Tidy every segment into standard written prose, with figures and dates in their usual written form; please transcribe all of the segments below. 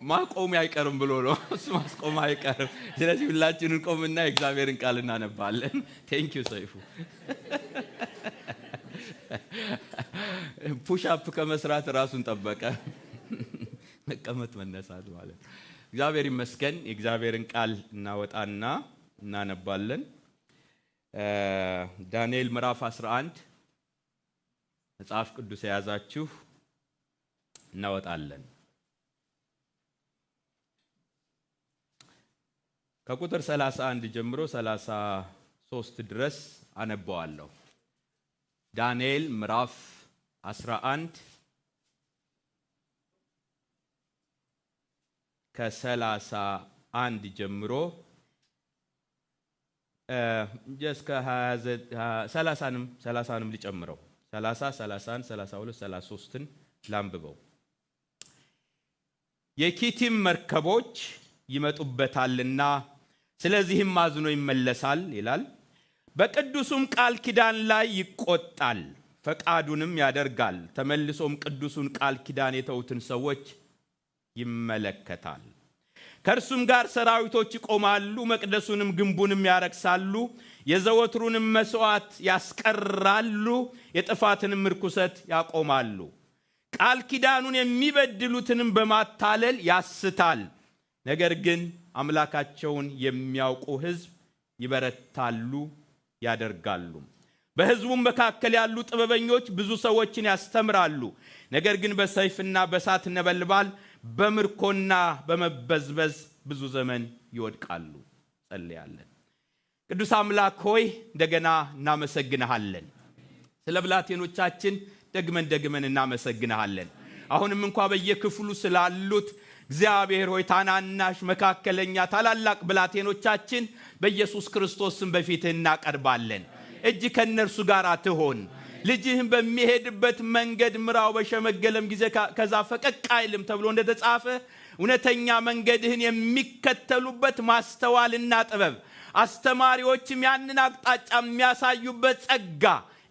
ማቆም አይቀርም ብሎ ነው እሱ ማስቆም አይቀርም። ስለዚህ ሁላችንን ቆምና የእግዚአብሔርን ቃል እናነባለን። ቴንክ ዩ ሰይፉ። ፑሽ አፕ ከመስራት ራሱን ጠበቀ። መቀመጥ መነሳት ማለት። እግዚአብሔር ይመስገን። የእግዚአብሔርን ቃል እናወጣና እናነባለን። ዳንኤል ምዕራፍ 11 መጽሐፍ ቅዱስ የያዛችሁ እናወጣለን። ከቁጥር 31 ጀምሮ 33 ድረስ አነባዋለሁ። ዳንኤል ምዕራፍ 11 ከ31 ጀምሮ እስከ 30ንም ሊጨምረው 30 31 32 33ን ላንብበው። የኪቲም መርከቦች ይመጡበታልና ስለዚህም አዝኖ ይመለሳል ይላል። በቅዱሱም ቃል ኪዳን ላይ ይቆጣል፣ ፈቃዱንም ያደርጋል። ተመልሶም ቅዱሱን ቃል ኪዳን የተውትን ሰዎች ይመለከታል። ከእርሱም ጋር ሰራዊቶች ይቆማሉ፣ መቅደሱንም ግንቡንም ያረክሳሉ፣ የዘወትሩንም መስዋዕት ያስቀራሉ፣ የጥፋትንም ርኩሰት ያቆማሉ። ቃል ኪዳኑን የሚበድሉትንም በማታለል ያስታል። ነገር ግን አምላካቸውን የሚያውቁ ሕዝብ ይበረታሉ ያደርጋሉ። በሕዝቡም መካከል ያሉ ጥበበኞች ብዙ ሰዎችን ያስተምራሉ። ነገር ግን በሰይፍና በእሳት ነበልባል በምርኮና በመበዝበዝ ብዙ ዘመን ይወድቃሉ። ጸልያለን። ቅዱስ አምላክ ሆይ እንደገና እናመሰግንሃለን። ስለ ብላቴኖቻችን ደግመን እናመሰግንሃለን። አሁንም እንኳ በየክፍሉ ስላሉት እግዚአብሔር ሆይ ታናናሽ፣ መካከለኛ፣ ታላላቅ ብላቴኖቻችን በኢየሱስ ክርስቶስም በፊትህ እናቀርባለን። እጅ ከነርሱ ጋር ትሆን። ልጅህም በሚሄድበት መንገድ ምራው፣ በሸመገለም ጊዜ ከዛ ፈቀቅ አይልም ተብሎ እንደተጻፈ እውነተኛ መንገድህን የሚከተሉበት ማስተዋልና ጥበብ፣ አስተማሪዎችም ያንን አቅጣጫ የሚያሳዩበት ጸጋ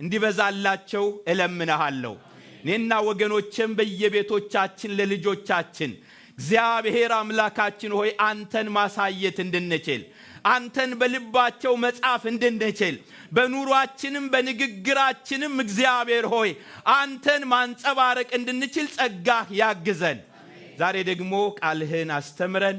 እንዲበዛላቸው እለምንሃለሁ። እኔና ወገኖችም በየቤቶቻችን ለልጆቻችን እግዚአብሔር አምላካችን ሆይ አንተን ማሳየት እንድንችል፣ አንተን በልባቸው መጻፍ እንድንችል፣ በኑሯችንም በንግግራችንም እግዚአብሔር ሆይ አንተን ማንጸባረቅ እንድንችል ጸጋህ ያግዘን። ዛሬ ደግሞ ቃልህን አስተምረን፣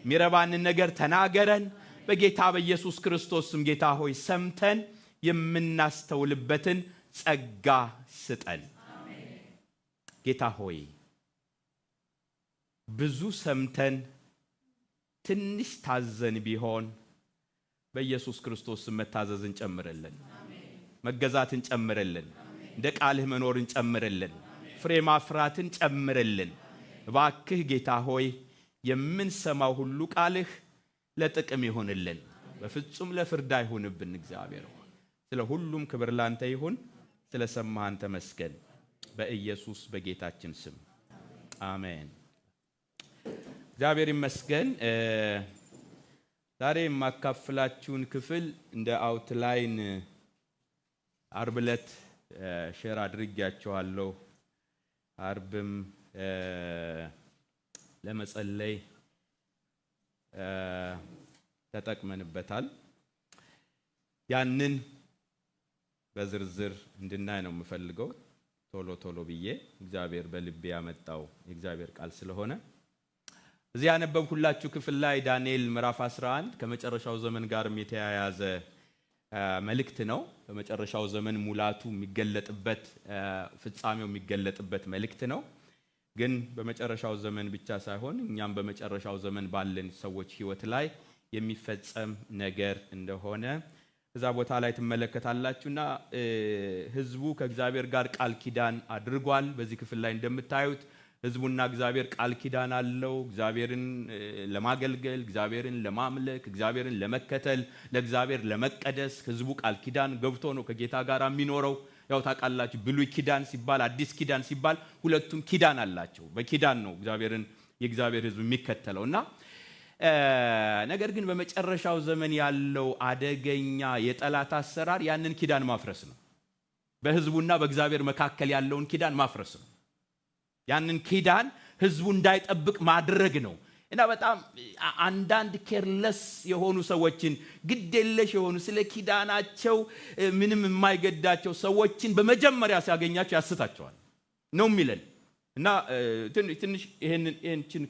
ሚረባንን ነገር ተናገረን። በጌታ በኢየሱስ ክርስቶስም ጌታ ሆይ ሰምተን የምናስተውልበትን ጸጋ ስጠን። ጌታ ሆይ ብዙ ሰምተን ትንሽ ታዘን ቢሆን በኢየሱስ ክርስቶስ መታዘዝን ጨምርልን፣ መገዛትን ጨምርልን፣ እንደ ቃልህ መኖርን ጨምርልን፣ ፍሬ ማፍራትን ጨምርልን። እባክህ ጌታ ሆይ የምንሰማው ሁሉ ቃልህ ለጥቅም ይሁንልን፣ በፍጹም ለፍርድ አይሁንብን። እግዚአብሔር ሆይ ስለ ሁሉም ክብር ላንተ ይሁን። ስለ ሰማህን ተመስገን። በኢየሱስ በጌታችን ስም አሜን። እግዚአብሔር ይመስገን። ዛሬ የማካፍላችሁን ክፍል እንደ አውትላይን ዓርብ ዕለት ሼር አድርጌያችኋለሁ። ዓርብም ለመጸለይ ተጠቅመንበታል። ያንን በዝርዝር እንድናይ ነው የምፈልገው። ቶሎ ብዬ እግዚአብሔር በልቤ ያመጣው የእግዚአብሔር ቃል ስለሆነ እዚህ ያነበብኩላችሁ ክፍል ላይ ዳንኤል ምዕራፍ 11 ከመጨረሻው ዘመን ጋርም የተያያዘ መልእክት ነው። በመጨረሻው ዘመን ሙላቱ የሚገለጥበት፣ ፍጻሜው የሚገለጥበት መልእክት ነው። ግን በመጨረሻው ዘመን ብቻ ሳይሆን እኛም በመጨረሻው ዘመን ባለን ሰዎች ሕይወት ላይ የሚፈጸም ነገር እንደሆነ እዛ ቦታ ላይ ትመለከታላችሁና ሕዝቡ ከእግዚአብሔር ጋር ቃል ኪዳን አድርጓል። በዚህ ክፍል ላይ እንደምታዩት ሕዝቡና እግዚአብሔር ቃል ኪዳን አለው። እግዚአብሔርን ለማገልገል፣ እግዚአብሔርን ለማምለክ፣ እግዚአብሔርን ለመከተል፣ ለእግዚአብሔር ለመቀደስ ሕዝቡ ቃል ኪዳን ገብቶ ነው ከጌታ ጋር የሚኖረው። ያው ታውቃላችሁ ብሉይ ኪዳን ሲባል አዲስ ኪዳን ሲባል ሁለቱም ኪዳን አላቸው። በኪዳን ነው የእግዚአብሔር ሕዝብ የሚከተለውና ነገር ግን በመጨረሻው ዘመን ያለው አደገኛ የጠላት አሰራር ያንን ኪዳን ማፍረስ ነው። በሕዝቡና በእግዚአብሔር መካከል ያለውን ኪዳን ማፍረስ ነው። ያንን ኪዳን ህዝቡ እንዳይጠብቅ ማድረግ ነው። እና በጣም አንዳንድ ኬርለስ የሆኑ ሰዎችን ግዴለሽ የሆኑ ስለ ኪዳናቸው ምንም የማይገዳቸው ሰዎችን በመጀመሪያ ሲያገኛቸው ያስታቸዋል ነው የሚለን። እና ትንሽ ይሄንን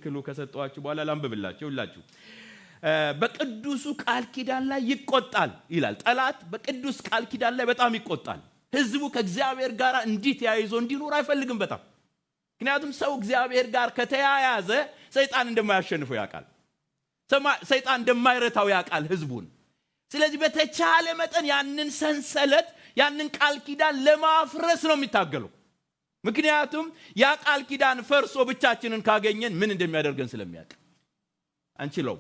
ክሉ ከሰጠዋችሁ በኋላ ላንብብላችሁ ሁላችሁ። በቅዱሱ ቃል ኪዳን ላይ ይቆጣል ይላል። ጠላት በቅዱስ ቃል ኪዳን ላይ በጣም ይቆጣል። ህዝቡ ከእግዚአብሔር ጋር እንዲህ ተያይዞ እንዲኖር አይፈልግም በጣም። ምክንያቱም ሰው እግዚአብሔር ጋር ከተያያዘ ሰይጣን እንደማያሸንፈው ያውቃል። ሰይጣን እንደማይረታው ያውቃል ህዝቡን። ስለዚህ በተቻለ መጠን ያንን ሰንሰለት ያንን ቃል ኪዳን ለማፍረስ ነው የሚታገለው። ምክንያቱም ያ ቃል ኪዳን ፈርሶ ብቻችንን ካገኘን ምን እንደሚያደርገን ስለሚያውቅ አንችለው።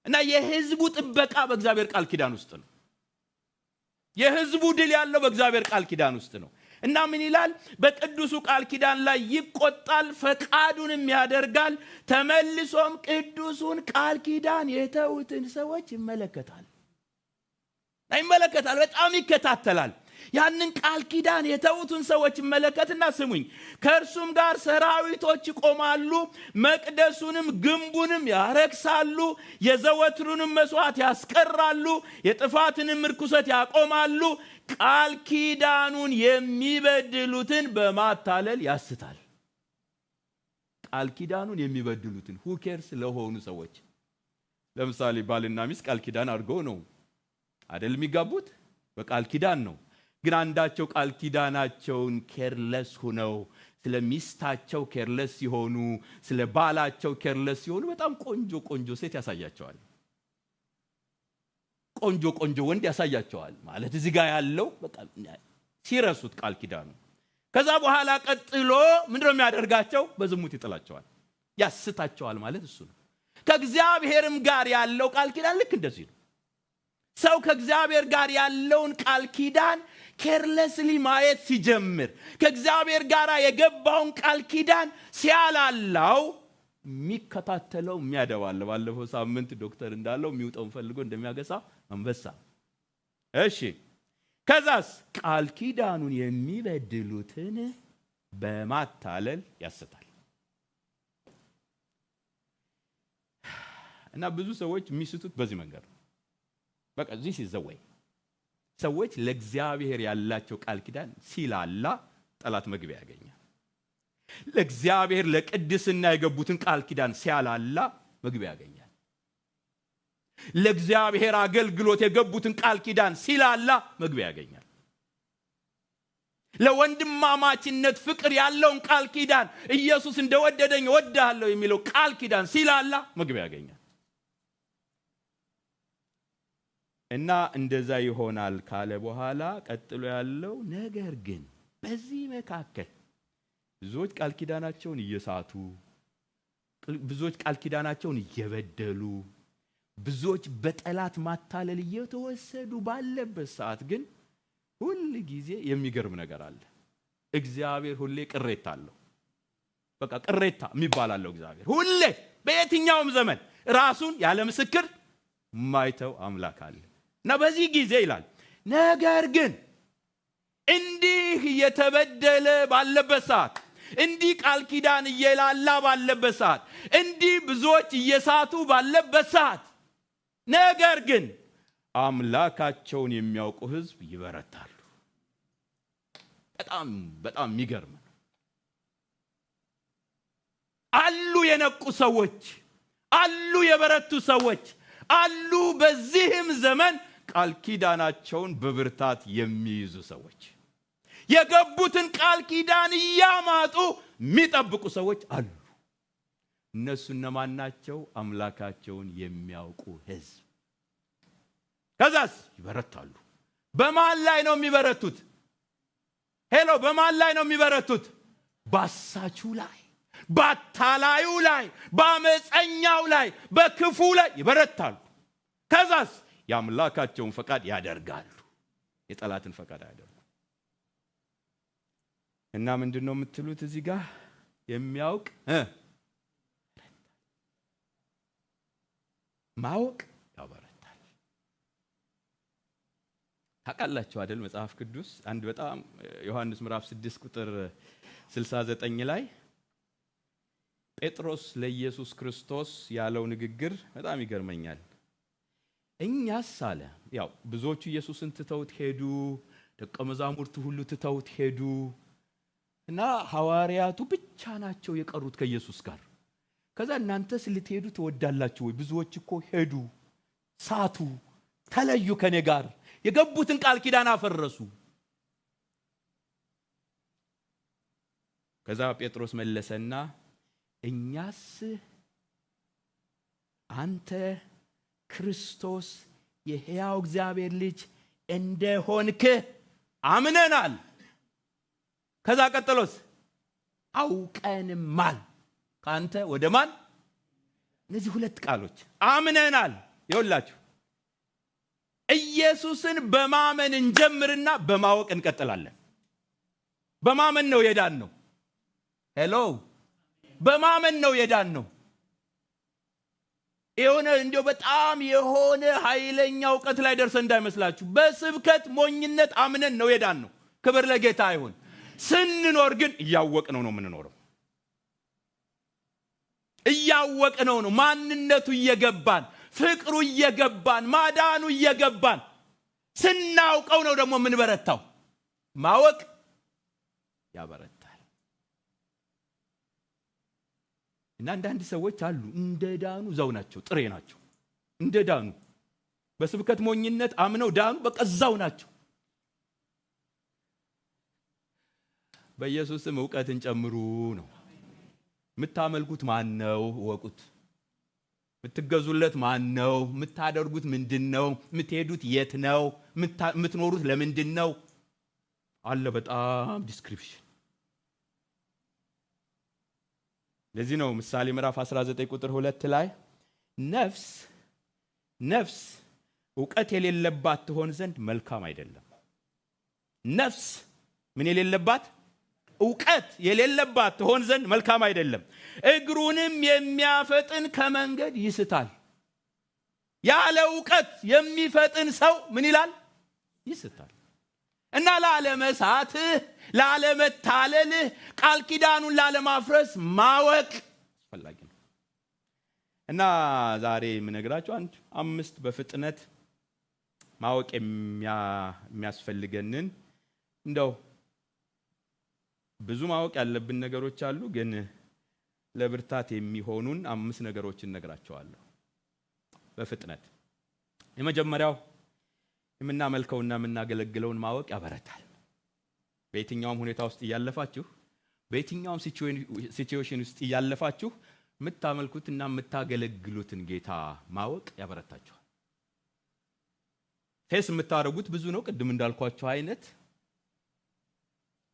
እና የህዝቡ ጥበቃ በእግዚአብሔር ቃል ኪዳን ውስጥ ነው። የህዝቡ ድል ያለው በእግዚአብሔር ቃል ኪዳን ውስጥ ነው። እና ምን ይላል? በቅዱሱ ቃል ኪዳን ላይ ይቆጣል፣ ፈቃዱንም ያደርጋል። ተመልሶም ቅዱሱን ቃል ኪዳን የተውትን ሰዎች ይመለከታል። በጣም ይከታተላል። ያንን ቃል ኪዳን የተውትን ሰዎች ይመለከትና ስሙኝ፣ ከእርሱም ጋር ሰራዊቶች ይቆማሉ፣ መቅደሱንም ግንቡንም ያረክሳሉ፣ የዘወትሩንም መስዋዕት ያስቀራሉ፣ የጥፋትንም ርኩሰት ያቆማሉ፣ ቃል ኪዳኑን የሚበድሉትን በማታለል ያስታል። ቃል ኪዳኑን የሚበድሉትን ሁኬርስ ለሆኑ ሰዎች። ለምሳሌ ባልና ሚስት ቃል ኪዳን አድርገው ነው አይደል የሚጋቡት? በቃል ኪዳን ነው። ግን አንዳቸው ቃል ኪዳናቸውን ኬርለስ ሆነው ስለ ሚስታቸው ኬርለስ ሲሆኑ፣ ስለ ባላቸው ኬርለስ ሲሆኑ በጣም ቆንጆ ሴት ያሳያቸዋል። ቆንጆ ወንድ ያሳያቸዋል። ማለት እዚህ ጋር ያለው በቃ ሲረሱት ቃል ኪዳኑ። ከዛ በኋላ ቀጥሎ ምንድነው የሚያደርጋቸው? በዝሙት ይጥላቸዋል፣ ያስታቸዋል። ማለት እሱ ነው። ከእግዚአብሔርም ጋር ያለው ቃል ኪዳን ልክ እንደዚህ ነው። ሰው ከእግዚአብሔር ጋር ያለውን ቃል ኪዳን ኬርለስሊ ማየት ሲጀምር፣ ከእግዚአብሔር ጋር የገባውን ቃል ኪዳን ሲያላላው የሚከታተለው የሚያደባል። ባለፈው ሳምንት ዶክተር እንዳለው የሚውጠውን ፈልጎ እንደሚያገሳ አንበሳ። እሺ፣ ከዛስ ቃል ኪዳኑን የሚበድሉትን በማታለል ያስታል። እና ብዙ ሰዎች የሚስቱት በዚህ መንገድ ነው። በቃ this is the way። ሰዎች ለእግዚአብሔር ያላቸው ቃል ኪዳን ሲላላ ጠላት መግቢያ ያገኛል። ለእግዚአብሔር ለቅድስና የገቡትን ቃል ኪዳን ሲያላላ መግቢያ ያገኛል። ለእግዚአብሔር አገልግሎት የገቡትን ቃል ኪዳን ሲላላ መግቢያ ያገኛል። ለወንድማማችነት ፍቅር ያለውን ቃል ኪዳን ኢየሱስ እንደወደደኝ እወድሃለሁ የሚለው ቃል ኪዳን ሲላላ መግቢያ ያገኛል። እና እንደዛ ይሆናል ካለ በኋላ ቀጥሎ ያለው ነገር ግን በዚህ መካከል ብዙዎች ቃል ኪዳናቸውን እየሳቱ፣ ብዙዎች ቃል ኪዳናቸውን እየበደሉ፣ ብዙዎች በጠላት ማታለል እየተወሰዱ ባለበት ሰዓት ግን ሁሉ ጊዜ የሚገርም ነገር አለ። እግዚአብሔር ሁሌ ቅሬታ አለው። በቃ ቅሬታ የሚባል አለው እግዚአብሔር ሁሌ። በየትኛውም ዘመን ራሱን ያለ ምስክር ማይተው አምላክ አለ። እና በዚህ ጊዜ ይላል ነገር ግን እንዲህ እየተበደለ ባለበት ሰዓት፣ እንዲህ ቃል ኪዳን እየላላ ባለበት ሰዓት፣ እንዲህ ብዙዎች እየሳቱ ባለበት ሰዓት ነገር ግን አምላካቸውን የሚያውቁ ሕዝብ ይበረታሉ። በጣም የሚገርም ነው። አሉ የነቁ ሰዎች፣ አሉ የበረቱ ሰዎች፣ አሉ በዚህም ዘመን ቃል ኪዳናቸውን በብርታት የሚይዙ ሰዎች፣ የገቡትን ቃል ኪዳን እያማጡ የሚጠብቁ ሰዎች አሉ። እነሱ እነማን ናቸው? አምላካቸውን የሚያውቁ ሕዝብ። ከዛስ ይበረታሉ። በማን ላይ ነው የሚበረቱት? ሄሎ፣ በማን ላይ ነው የሚበረቱት? ባሳቹ ላይ፣ ባታላዩ ላይ፣ በአመፀኛው ላይ፣ በክፉ ላይ ይበረታሉ። ከዛስ የአምላካቸውን ፈቃድ ያደርጋሉ፣ የጠላትን ፈቃድ ያደርጋሉ። እና ምንድነው የምትሉት እዚህ ጋር? የሚያውቅ ማወቅ ያበረታል። ታውቃላችሁ አይደል? መጽሐፍ ቅዱስ አንድ በጣም ዮሐንስ ምዕራፍ 6 ቁጥር 69 ላይ ጴጥሮስ ለኢየሱስ ክርስቶስ ያለው ንግግር በጣም ይገርመኛል። እኛስ አለ ያው ብዙዎቹ ኢየሱስን ትተውት ሄዱ፣ ደቀ መዛሙርቱ ሁሉ ትተውት ሄዱ እና ሐዋርያቱ ብቻ ናቸው የቀሩት ከኢየሱስ ጋር። ከዛ እናንተስ ልትሄዱ ትወዳላችሁ ወይ? ብዙዎች እኮ ሄዱ፣ ሳቱ፣ ተለዩ ከኔ ጋር፣ የገቡትን ቃል ኪዳን አፈረሱ። ከዛ ጴጥሮስ መለሰና እኛስ አንተ ክርስቶስ የሕያው እግዚአብሔር ልጅ እንደሆንክ አምነናል። ከዛ ቀጥሎስ አውቀንማል። ካንተ ወደ ማን? እነዚህ ሁለት ቃሎች አምነናል። ይኸውላችሁ ኢየሱስን በማመን እንጀምርና በማወቅ እንቀጥላለን። በማመን ነው የዳን ነው። ሄሎ በማመን ነው የዳን ነው። የሆነ እንደው በጣም የሆነ ኃይለኛ ዕውቀት ላይ ደርሰን እንዳይመስላችሁ። በስብከት ሞኝነት አምነን ነው የዳን ነው። ክብር ለጌታ ይሁን። ስንኖር ግን እያወቅነው ነው የምንኖረው። እያወቅነው ነው፣ ማንነቱ እየገባን፣ ፍቅሩ እየገባን፣ ማዳኑ እየገባን ስናውቀው ነው ደግሞ የምንበረታው። ማወቅ ያበረታል። እና አንዳንድ ሰዎች አሉ እንደዳኑ ዘው ናቸው፣ ጥሬ ናቸው። እንደዳኑ በስብከት ሞኝነት አምነው ዳኑ፣ በቃ ዘው ናቸው። በኢየሱስም ዕውቀትን ጨምሩ ነው። የምታመልኩት ማን ነው? ወቁት። የምትገዙለት ማን ነው? የምታደርጉት ምንድነው? የምትሄዱት የት ነው? የምትኖሩት ለምንድን ነው? አለ በጣም ዲስክሪፕሽን። ለዚህ ነው ምሳሌ ምዕራፍ 19 ቁጥር 2 ላይ ነፍስ ዕውቀት የሌለባት ትሆን ዘንድ መልካም አይደለም። ነፍስ ምን የሌለባት? ዕውቀት የሌለባት ትሆን ዘንድ መልካም አይደለም። እግሩንም የሚያፈጥን ከመንገድ ይስታል። ያለ ዕውቀት የሚፈጥን ሰው ምን ይላል? ይስታል። እና ላለመሳትህ፣ ላለመታለልህ፣ ቃል ኪዳኑን ላለማፍረስ ማወቅ አስፈላጊ ነው። እና ዛሬ የምነግራችሁ 5 በፍጥነት ማወቅ የሚያስፈልገንን እንደው ብዙ ማወቅ ያለብን ነገሮች አሉ፣ ግን ለብርታት የሚሆኑን 5 ነገሮችን እነግራችኋለሁ በፍጥነት። የመጀመሪያው የምናመልከውና የምናገለግለውን ማወቅ ያበረታል። በየትኛውም ሁኔታ ውስጥ እያለፋችሁ፣ በየትኛውም ሲቹዌሽን ውስጥ እያለፋችሁ የምታመልኩትና የምታገለግሉትን ጌታ ማወቅ ያበረታችኋል። ፌስ የምታደርጉት ብዙ ነው። ቅድም እንዳልኳችሁ አይነት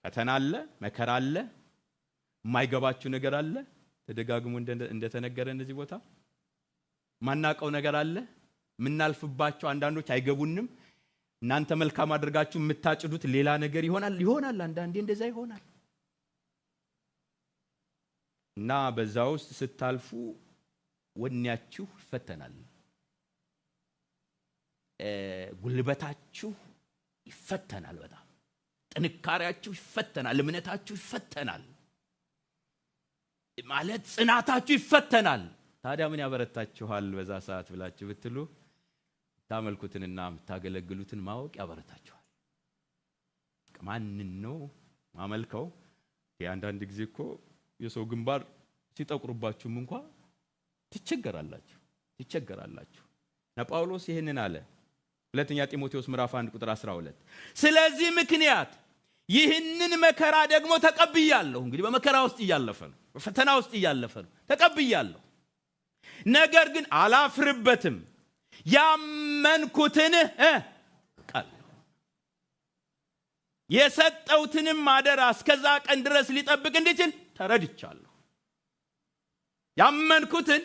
ፈተና አለ፣ መከራ አለ፣ የማይገባችሁ ነገር አለ። ተደጋግሞ እንደተነገረ እነዚህ ቦታ ማናቀው ነገር አለ። የምናልፍባቸው አንዳንዶች አይገቡንም። እናንተ መልካም አድርጋችሁ የምታጭዱት ሌላ ነገር ይሆናል። አንዳንዴ እንደዛ ይሆናል። እና በዛ ውስጥ ስታልፉ ወኔያችሁ ይፈተናል፣ ጉልበታችሁ ይፈተናል፣ በጣም ጥንካሬያችሁ ይፈተናል፣ እምነታችሁ ይፈተናል፣ ማለት ጽናታችሁ ይፈተናል። ታዲያ ምን ያበረታችኋል በዛ ሰዓት ብላችሁ ብትሉ ታመልኩትንና የምታገለግሉትን ማወቅ ያበረታችኋል። ማንን ነው ማመልከው? አንዳንድ ጊዜ እኮ የሰው ግንባር ሲጠቁርባችሁም እንኳን ትቸገራላችሁ። ጳውሎስ ይሄንን አለ። ሁለተኛ ጢሞቴዎስ ምዕራፍ 1 ቁጥር 12 ስለዚህ ምክንያት ይህንን መከራ ደግሞ ተቀብያለሁ። እንግዲህ በመከራ ውስጥ እያለፈ ነው፣ በፈተና ውስጥ እያለፈ ነው። ተቀብያለሁ፣ ነገር ግን አላፍርበትም። ያመንኩትን ቃል የሰጠውትንም አደራ እስከዛ ቀን ድረስ ሊጠብቅ እንዲችል ተረድቻለሁ። ያመንኩትን፣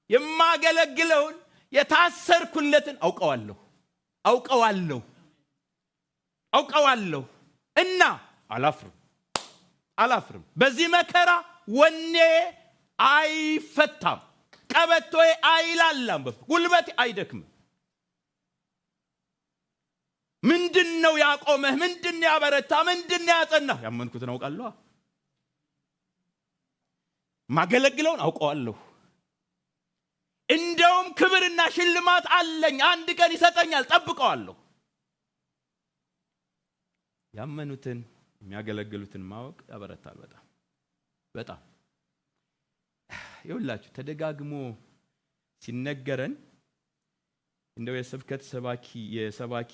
የማገለግለውን፣ የታሰርኩለትን አውቀዋለሁ እና አላፍርም። በዚህ መከራ ወኔ አይፈታም፣ ቀበቶዬ አይላላም፣ ጉልበቴ አይደክምም። ምንድነው ያቆመህ? ምንድነው ያበረታ? ምንድነው ያጸናህ? ያመንኩትን አውቃለሁ። ማገለግለውን አውቀዋለሁ። እንደውም ክብርና ሽልማት አለኝ፣ አንድ ቀን ይሰጠኛል፣ ጠብቀዋለሁ። ያመኑትን የሚያገለግሉትን ማወቅ ያበረታል። በጣም በጣም ይኸውላችሁ ተደጋግሞ ሲነገረን እንደው የሰባኪ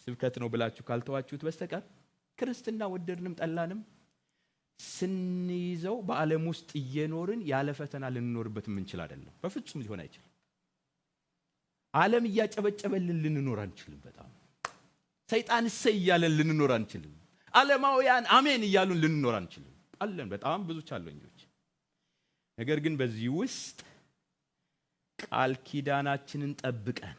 ስብከት ነው ብላችሁ ካልተዋችሁት በስተቀር ክርስትና ወደድንም ጠላንም ስንይዘው በዓለም ውስጥ እየኖርን ያለ ፈተና ልንኖርበት የምንችል አይደለም። በፍጹም ሊሆን አይችልም። ዓለም እያጨበጨበልን ልንኖር አንችልም። በጣም ሰይጣን እሰይ እያለን ልንኖር አንችልም። ዓለማውያን አሜን እያሉን ልንኖር አንችልም። አለን በጣም ብዙ ቻሌንጆች። ነገር ግን በዚህ ውስጥ ቃል ኪዳናችንን ጠብቀን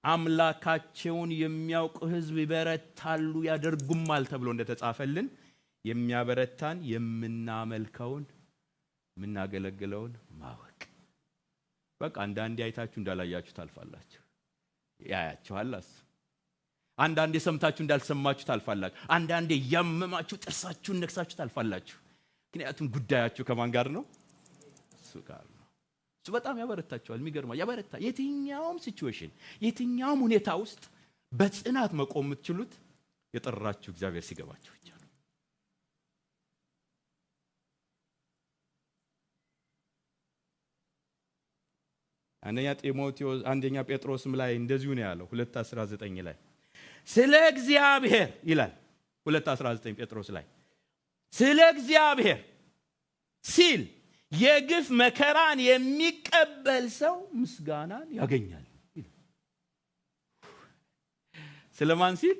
አምላካቸውን የሚያውቁ ሕዝብ ይበረታሉ ያደርጉማል ተብሎ እንደተጻፈልን የሚያበረታን የምናመልከውን የምናገለግለውን ማወቅ። በቃ አንዳንዴ አይታችሁ እንዳላያችሁ ታልፋላችሁ። ያያችኋል። አንዳንዴ ሰምታችሁ እንዳልሰማችሁ ታልፋላችሁ። አንዳንዴ ያመማችሁ ጥርሳችሁን ነክሳችሁ ታልፋላችሁ። ምክንያቱም ጉዳያችሁ ከማን ጋር ነው? እሱ ጋር ነው። እሱ በጣም ያበረታችኋል። የሚገርማ ያበረታ። የትኛውም ሲቹዌሽን የትኛውም ሁኔታ ውስጥ በጽናት መቆም የምትችሉት የጠራችሁ እግዚአብሔር ሲገባችሁ ብቻ ነው። አንደኛ ጴጥሮስም ላይ እንደዚሁ ነው ያለው 2:19 ላይ ስለ እግዚአብሔር ይላል። 2:19 ጴጥሮስ ላይ ስለ እግዚአብሔር ሲል የግፍ መከራን የሚቀበል ሰው ምስጋናን ያገኛል። ስለማን ሲል?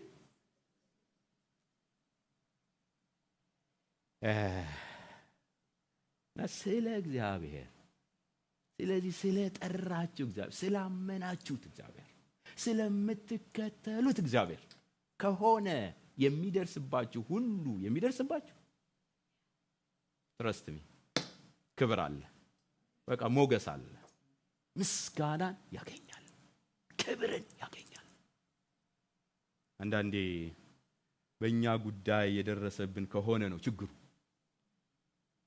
ስለ እግዚአብሔር። ስለዚህ ስለጠራችሁ እግዚአብሔር፣ ስላመናችሁት እግዚአብሔር፣ ስለምትከተሉት እግዚአብሔር ከሆነ የሚደርስባችሁ ሁሉ የሚደርስባችሁ ትረስት ሚ ክብር አለ። በቃ ሞገስ አለ። ምስጋናን ያገኛል፣ ክብርን ያገኛል። አንዳንዴ በእኛ ጉዳይ የደረሰብን ከሆነ ነው ችግሩ።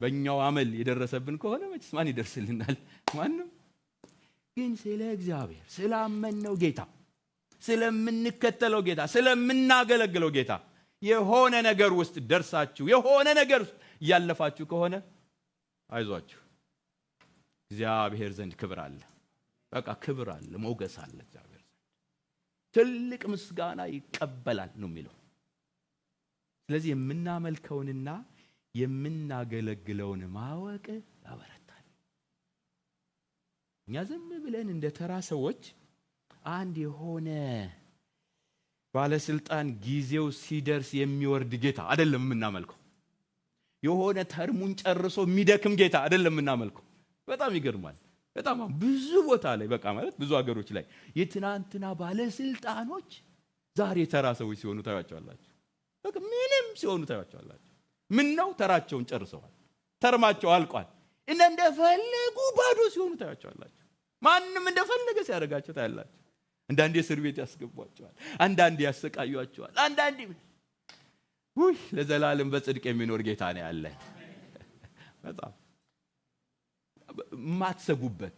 በእኛው አመል የደረሰብን ከሆነ መቼስ ማን ይደርስልናል? ማንም። ግን ስለ እግዚአብሔር ስላመነው ጌታ፣ ስለምንከተለው ጌታ፣ ስለምናገለግለው ጌታ የሆነ ነገር ውስጥ ደርሳችሁ የሆነ ነገር ውስጥ ያለፋችሁ ከሆነ አይዟችሁ፣ እግዚአብሔር ዘንድ ክብር አለ። በቃ ክብር አለ፣ ሞገስ አለ። እግዚአብሔር ዘንድ ትልቅ ምስጋና ይቀበላል ነው የሚለው። ስለዚህ የምናመልከውንና የምናገለግለውን ማወቅ ያበረታል። እኛ ዝም ብለን እንደ ተራ ሰዎች አንድ የሆነ ባለስልጣን ጊዜው ሲደርስ የሚወርድ ጌታ አይደለም የምናመልከው። የሆነ ተርሙን ጨርሶ የሚደክም ጌታ አይደለም የምናመልከው። በጣም ይገርማል። በጣም ብዙ ቦታ ላይ በቃ ማለት ብዙ ሀገሮች ላይ የትናንትና ባለስልጣኖች ዛሬ ተራ ሰዎች ሲሆኑ ታያቸዋላችሁ። በቃ ምንም ሲሆኑ ታያቸዋላችሁ። ምን ነው ተራቸውን ጨርሰዋል፣ ተርማቸው አልቋል። እንደፈለጉ ባዶ ሲሆኑ ታያቸዋላችሁ። ማንም እንደፈለገ ሲያደርጋቸው ታያላችሁ። አንዳንዴ እስር ቤት ያስገቧቸዋል፣ አንዳንዴ ያሰቃዩአቸዋል፣ አንዳንዴ ለዘላለም በጽድቅ የሚኖር ጌታ ነው ያለ። በጣም ማትሰጉበት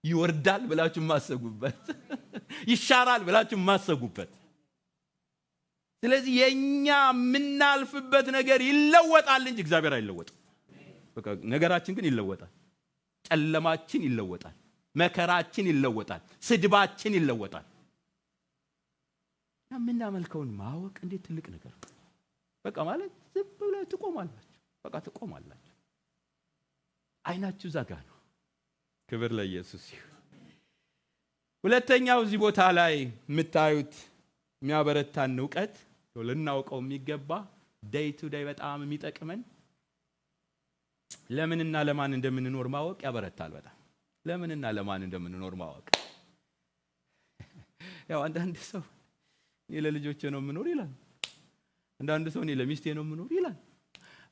ይወርዳል ብላችሁ ማትሰጉበት፣ ይሻራል ብላችሁ ማትሰጉበት። ስለዚህ የኛ የምናልፍበት ነገር ይለወጣል እንጂ እግዚአብሔር አይለወጥም። በቃ ነገራችን ግን ይለወጣል። ጨለማችን ይለወጣል፣ መከራችን ይለወጣል፣ ስድባችን ይለወጣል። የምናመልከውን ማወቅ እንዴት ትልቅ ነገር ነው። በቃ ማለት ዝም ብላችሁ ትቆማላችሁ። በቃ ትቆማላችሁ። አይናችሁ ዛጋ ነው። ክብር ለኢየሱስ ይሁን። ሁለተኛው እዚህ ቦታ ላይ የምታዩት የሚያበረታን ዕውቀት ልናውቀው የሚገባ ዴይ ቱ ዴይ በጣም የሚጠቅመን ለምንና ለማን እንደምንኖር ማወቅ ያበረታል። በጣም ለምንና ለማን እንደምንኖር ማወቅ። ያው አንዳንድ ሰው እኔ ለልጆቼ ነው የምኖር ይላል። አንዳንድ ሰው እኔ ለሚስቴ ነው የምኖር ይላል።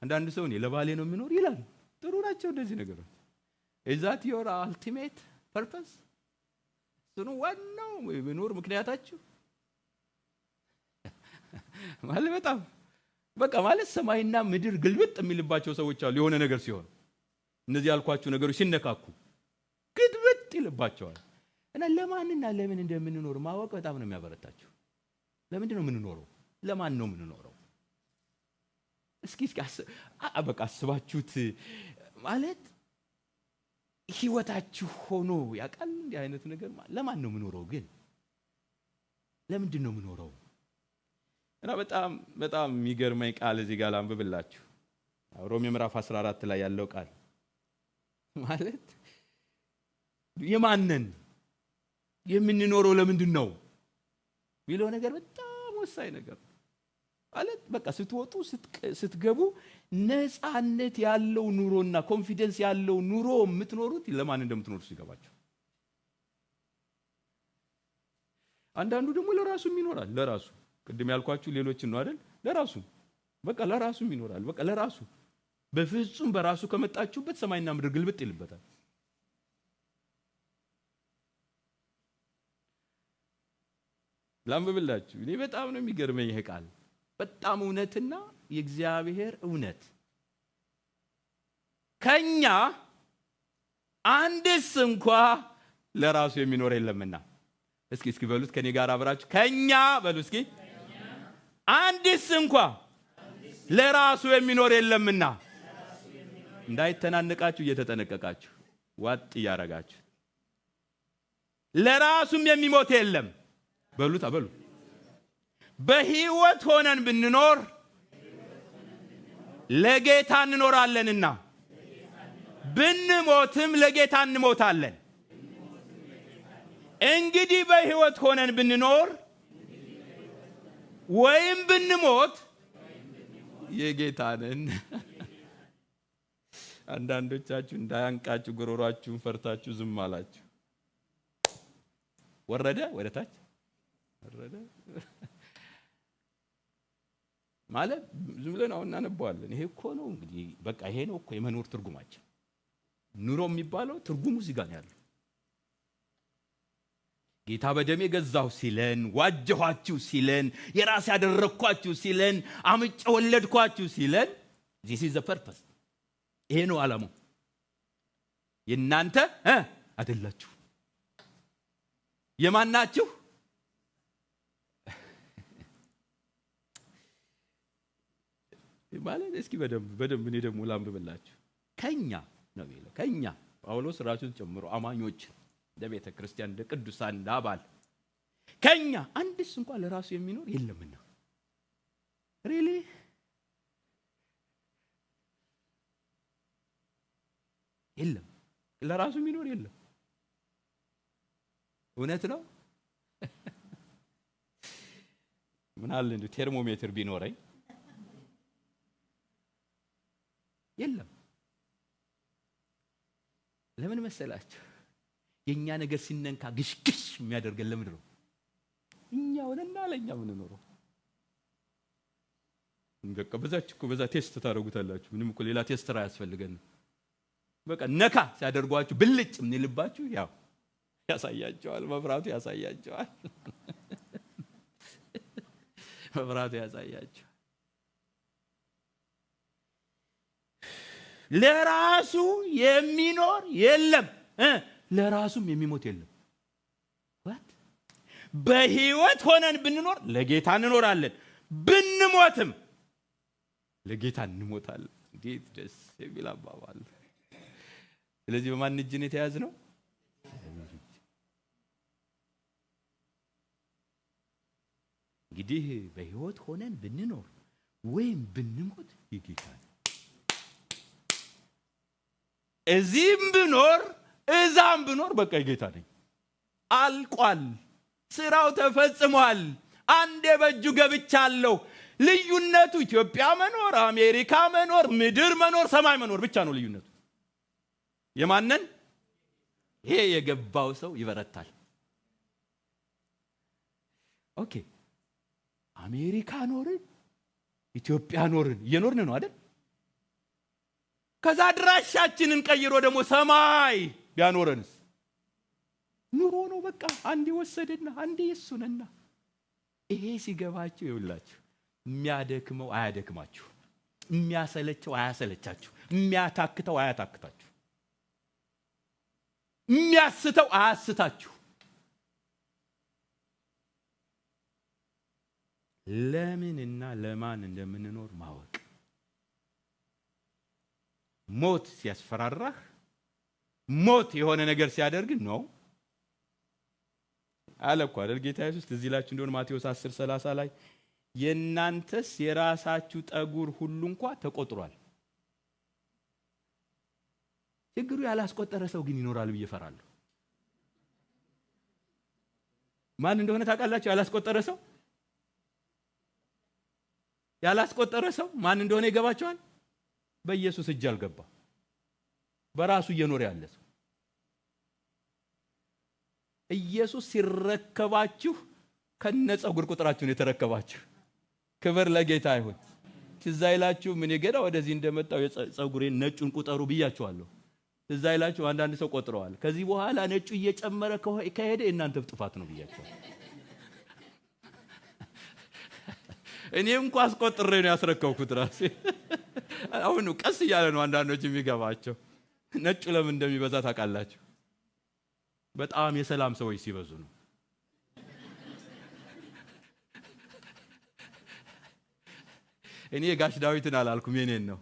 አንዳንድ ሰው እኔ ለባሌ ነው የምኖር ይላል። ጥሩ ናቸው እንደዚህ ነገሮች። is that your ultimate purpose? እሱ ነው ዋናው የመኖር ምክንያታችሁ ማለት በጣም በቃ ማለት ሰማይና ምድር ግልብጥ የሚልባቸው ሰዎች አሉ። የሆነ ነገር ሲሆን እነዚህ ያልኳችሁ ነገሮች ሲነካኩ ግልብጥ ይልባቸዋል። እና ለማንና ለምን እንደምንኖር ማወቅ በጣም ነው የሚያበረታቸው። ለምንድን ነው የምንኖረው? ለማን ነው የምንኖረው? እስኪ በቃ አስባችሁት ማለት ህይወታችሁ ሆኖ ያውቃል እንዲህ አይነት ነገር? ለማን ነው የምኖረው ግን? ለምንድን ነው የምኖረው? እና በጣም የሚገርመኝ ቃል እዚህ ጋር ላንብብላችሁ። ሮሜ ምዕራፍ 14 ላይ ያለው ቃል ማለት የማንን የምንኖረው ለምንድን ነው የሚለው ነገር በጣም ወሳኝ ነገር ነው። ማለት በቃ ስትወጡ ስትገቡ ነፃነት ያለው ኑሮና ኮንፊደንስ ያለው ኑሮ የምትኖሩት ለማን እንደምትኖሩት ሲገባችሁ። አንዳንዱ ደግሞ ለራሱም ይኖራል። ለራሱ ቅድም ያልኳችሁ ሌሎችን ነው አይደል? ለራሱ በቃ ለራሱም ይኖራል። በቃ ለራሱ በፍጹም በራሱ ከመጣችሁበት ሰማይና ምድር ግልብጥ ይልበታል። ላንብብላችሁ። እኔ በጣም ነው የሚገርመኝ ይሄ ቃል። በጣም እውነትና የእግዚአብሔር እውነት ከኛ አንድስ እንኳ ለራሱ የሚኖር የለምና። እስኪ በሉት ከኔ ጋር አብራችሁ ከኛ በሉ እስኪ። አንድስ እንኳ ለራሱ የሚኖር የለምና። እንዳይተናነቃችሁ እየተጠነቀቃችሁ ዋጥ እያረጋችሁ። ለራሱም የሚሞት የለም በሉት አበሉ። በህይወት ሆነን ብንኖር ለጌታ እንኖራለንና ብንሞትም ለጌታ እንሞታለን። እንግዲህ በህይወት ሆነን ብንኖር ወይም ብንሞት የጌታ ነን። አንዳንዶቻችሁ እንዳያንቃችሁ ጉሮሯችሁን ፈርታችሁ ዝም አላችሁ። ወረደ ወደ ታች ወረደ ማለት ዝም ብለን አሁን እናነባዋለን። ይሄ እኮ ነው እንግዲህ በቃ ይሄ ነው እኮ የመኖር ትርጉማችን። ኑሮ የሚባለው ትርጉሙ እዚህ ጋር ነው ያለው። ጌታ በደሜ ገዛሁ ሲለን፣ ዋጀኋችሁ ሲለን፣ የራስ ያደረኳችሁ ሲለን፣ አምጬ ወለድኳችሁ ሲለን this is the purpose። ይሄ ነው ዓላማው። የናንተ አይደላችሁ። የማናችሁ? ማለት እስኪ በደንብ እኔ ደግሞ ላንብብላችሁ። ከኛ ነው የሚለው። ከኛ ጳውሎስ ራሱን ጨምሮ አማኞች ለቤተ ክርስቲያን ለቅዱሳን ለአባል ከኛ አንድስ እንኳን ለራሱ የሚኖር የለምና። ሪሊ የለም። ለራሱ የሚኖር የለም። እውነት ነው። ምን አለ እንደ ቴርሞሜትር ቢኖረኝ የለም። ለምን መሰላችሁ? የኛ ነገር ሲነንካ ግሽግሽ የሚያደርገን ለምን ነው? እኛው ነንና ለኛ ምን ነው? በቃ በዛ ቴስት ታደርጉታላችሁ። ምንም እኮ ሌላ ቴስት አያስፈልገንም። በቃ ነካ ሲያደርጓችሁ ብልጭ ምን ይልባችሁ ያው ያሳያቸዋል። መብራቱ ያሳያቸዋል። መብራቱ ያሳያቸዋል። ለራሱ የሚኖር የለም፣ ለራሱም የሚሞት የለም። በህይወት ሆነን ብንኖር ለጌታ እንኖራለን፣ ብንሞትም ለጌታ እንሞታለን። እንዴት ደስ የሚል አባባል! ስለዚህ በማን እጅ ነው የተያዝነው? እንግዲህ በህይወት ሆነን ብንኖር ወይም ብንሞት የጌታ ነው። እዚህም ብኖር እዛም ብኖር በቃ የጌታ ነኝ። አልቋል። ስራው ተፈጽሟል። አንዴ በእጁ ገብቻለሁ። ልዩነቱ ኢትዮጵያ መኖር፣ አሜሪካ መኖር፣ ምድር መኖር፣ ሰማይ መኖር ብቻ ነው ልዩነቱ። የማንን? ይሄ የገባው ሰው ይበረታል። ኦኬ አሜሪካ ኖርን፣ ኢትዮጵያ ኖርን፣ እየኖርን ነው አይደል? ከዛ ድራሻችንን ቀይሮ ደግሞ ሰማይ ቢያኖረንስ? ኑሮ ነው በቃ። አንዴ ወሰደና አንዴ የሱነና። ይሄ ሲገባችሁ ይውላችሁ የሚያደክመው አያደክማችሁ፣ የሚያሰለቸው አያሰለቻችሁ፣ የሚያታክተው አያታክታችሁ፣ የሚያስተው አያስታችሁ። ለምንና ለማን እንደምንኖር ማወቅ። ሞት ሲያስፈራራህ፣ ሞት የሆነ ነገር ሲያደርግ ነው አለ እኮ አይደል ጌታ ኢየሱስ። እዚህ ላይ እንደሆነ ማቴዎስ 10:30 ላይ የናንተስ የራሳችሁ ጠጉር ሁሉ እንኳን ተቆጥሯል። ችግሩ ያላስቆጠረ ሰው ግን ይኖራል ብዬ እፈራለሁ። ማን እንደሆነ ታውቃላችሁ? ያላስቆጠረ ሰው ማን እንደሆነ ይገባቸዋል? በኢየሱስ እጅ አልገባ፣ በራሱ እየኖረ ያለ ሰው። ኢየሱስ ሲረከባችሁ ከነጸጉር ቁጥራችሁን የተረከባችሁ። ክብር ለጌታ ይሁን። ትዝ አይላችሁ ምን ገና ወደዚህ እንደመጣው የጸጉሬን ነጩን ቁጠሩ ብያችኋለሁ። ትዝ አይላችሁ አንዳንድ ሰው ቆጥረዋል። ከዚህ በኋላ ነጩ እየጨመረ ከሄደ እናንተ ጥፋት ነው ብያችኋለሁ። እኔ እንኳን አስቆጥሬ ነው ያስረከብኩት ራሴ። አሁን ቀስ እያለ ነው አንዳንዶች የሚገባቸው። ነጩ ለምን እንደሚበዛ ታውቃላችሁ? በጣም የሰላም ሰዎች ሲበዙ ነው። እኔ ጋሽ ዳዊትን አላልኩም፣ የኔን ነው።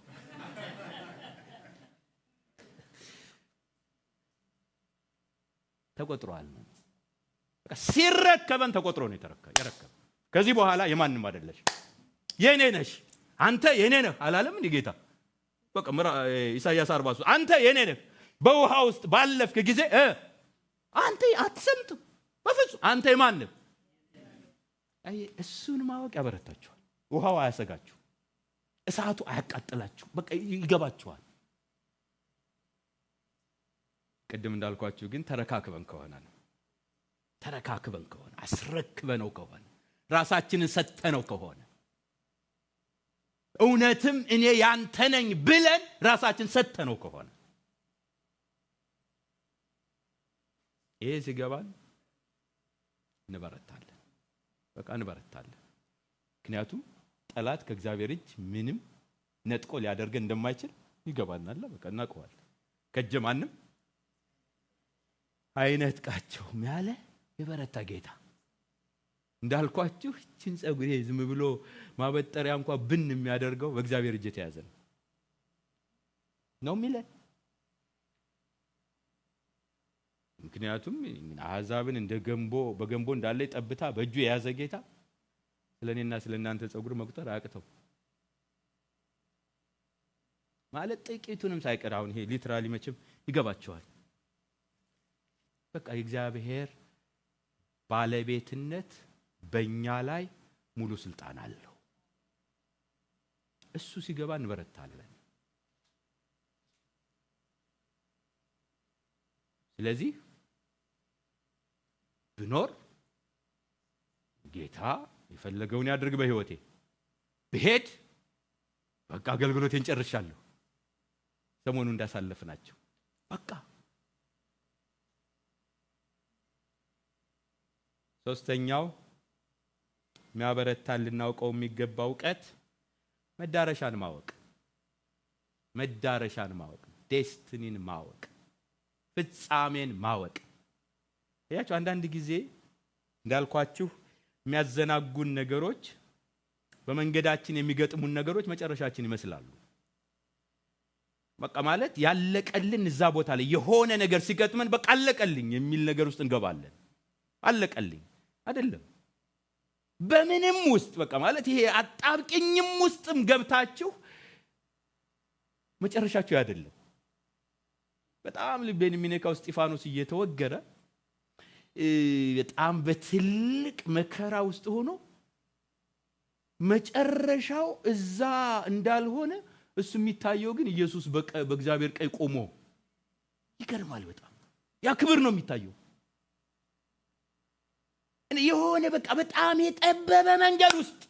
ተቆጥሯል። በቃ ሲረከበን ተቆጥሮ ነው የተረከበ። ከዚህ በኋላ የማንም አይደለሽ፣ የኔ ነሽ፣ አንተ የኔ ነህ አላለም እንዴ ጌታ? በቃ ኢሳይያስ 43 አንተ የኔ ነህ። በውሃ ውስጥ ባለፍክ ጊዜ አንተ አትሰምጥም በፍጹም። አንተ የማን ነህ? እሱን ማወቅ ያበረታችኋል። ውሃው አያሰጋችሁ፣ እሳቱ አያቃጥላችሁ። በቃ ይገባችኋል። ቅድም እንዳልኳችሁ ግን ተረካክበን ከሆነ ነው። ተረካክበን ከሆነ አስረክበነው ከሆነ ራሳችንን ሰጥተነው ከሆነ እውነትም እኔ ያንተ ነኝ ብለን ራሳችን ሰጥተነው ከሆነ ይሄ ሲገባን እንበረታለን። በቃ እንበረታለን። ምክንያቱም ጠላት ከእግዚአብሔር እጅ ምንም ነጥቆ ሊያደርገን እንደማይችል ይገባናል። በቃ እናውቀዋለን። ከእጅ ማንም አይነጥቃቸውም ያለ የበረታ ጌታ። እንዳልኳችሁ እቺን ጸጉሬ ዝም ብሎ ማበጠሪያ እንኳን ብን የሚያደርገው በእግዚአብሔር እጅ የተያዘ ነው የሚለን። ምክንያቱም አሕዛብን እንደ በገንቦ እንዳለ ጠብታ በእጁ የያዘ ጌታ ስለኔና ስለናንተ ጸጉር መቁጠር አያቅተው ማለት ጥቂቱንም ሳይቀር። አሁን ይሄ ሊትራሊ መቼም ይገባቸዋል። በቃ የእግዚአብሔር ባለቤትነት በእኛ ላይ ሙሉ ስልጣን አለው። እሱ ሲገባ እንበረታለን። ስለዚህ ብኖር ጌታ የፈለገውን ያድርግ በህይወቴ፣ ብሄድ በቃ አገልግሎቴን ጨርሻለሁ። ሰሞኑ እንዳሳለፍናቸው በቃ። ሶስተኛው የሚያበረታን ልናውቀው የሚገባ እውቀት መዳረሻን ማወቅ፣ ዴስቲኒን ማወቅ፣ ፍጻሜን ማወቅ። ያያችሁ አንዳንድ ጊዜ እንዳልኳችሁ የሚያዘናጉን ነገሮች፣ በመንገዳችን የሚገጥሙን ነገሮች መጨረሻችን ይመስላሉ። በቃ ማለት ያለቀልን እዛ ቦታ ላይ የሆነ ነገር ሲገጥመን በቃ አለቀልኝ የሚል ነገር ውስጥ እንገባለን። አለቀልኝ አይደለም። በምንም ውስጥ በቃ ማለት ይሄ አጣብቂኝም ውስጥም ገብታችሁ መጨረሻችሁ አይደለም። በጣም ልቤን የሚነካው እስጢፋኖስ እየተወገረ በጣም በትልቅ መከራ ውስጥ ሆኖ መጨረሻው እዛ እንዳልሆነ እሱ የሚታየው ግን ኢየሱስ በእግዚአብሔር ቀኝ ቆሞ ይገርማል። በጣም ያ ክብር ነው የሚታየው። የሆነ በቃ በጣም የጠበበ መንገድ ውስጥ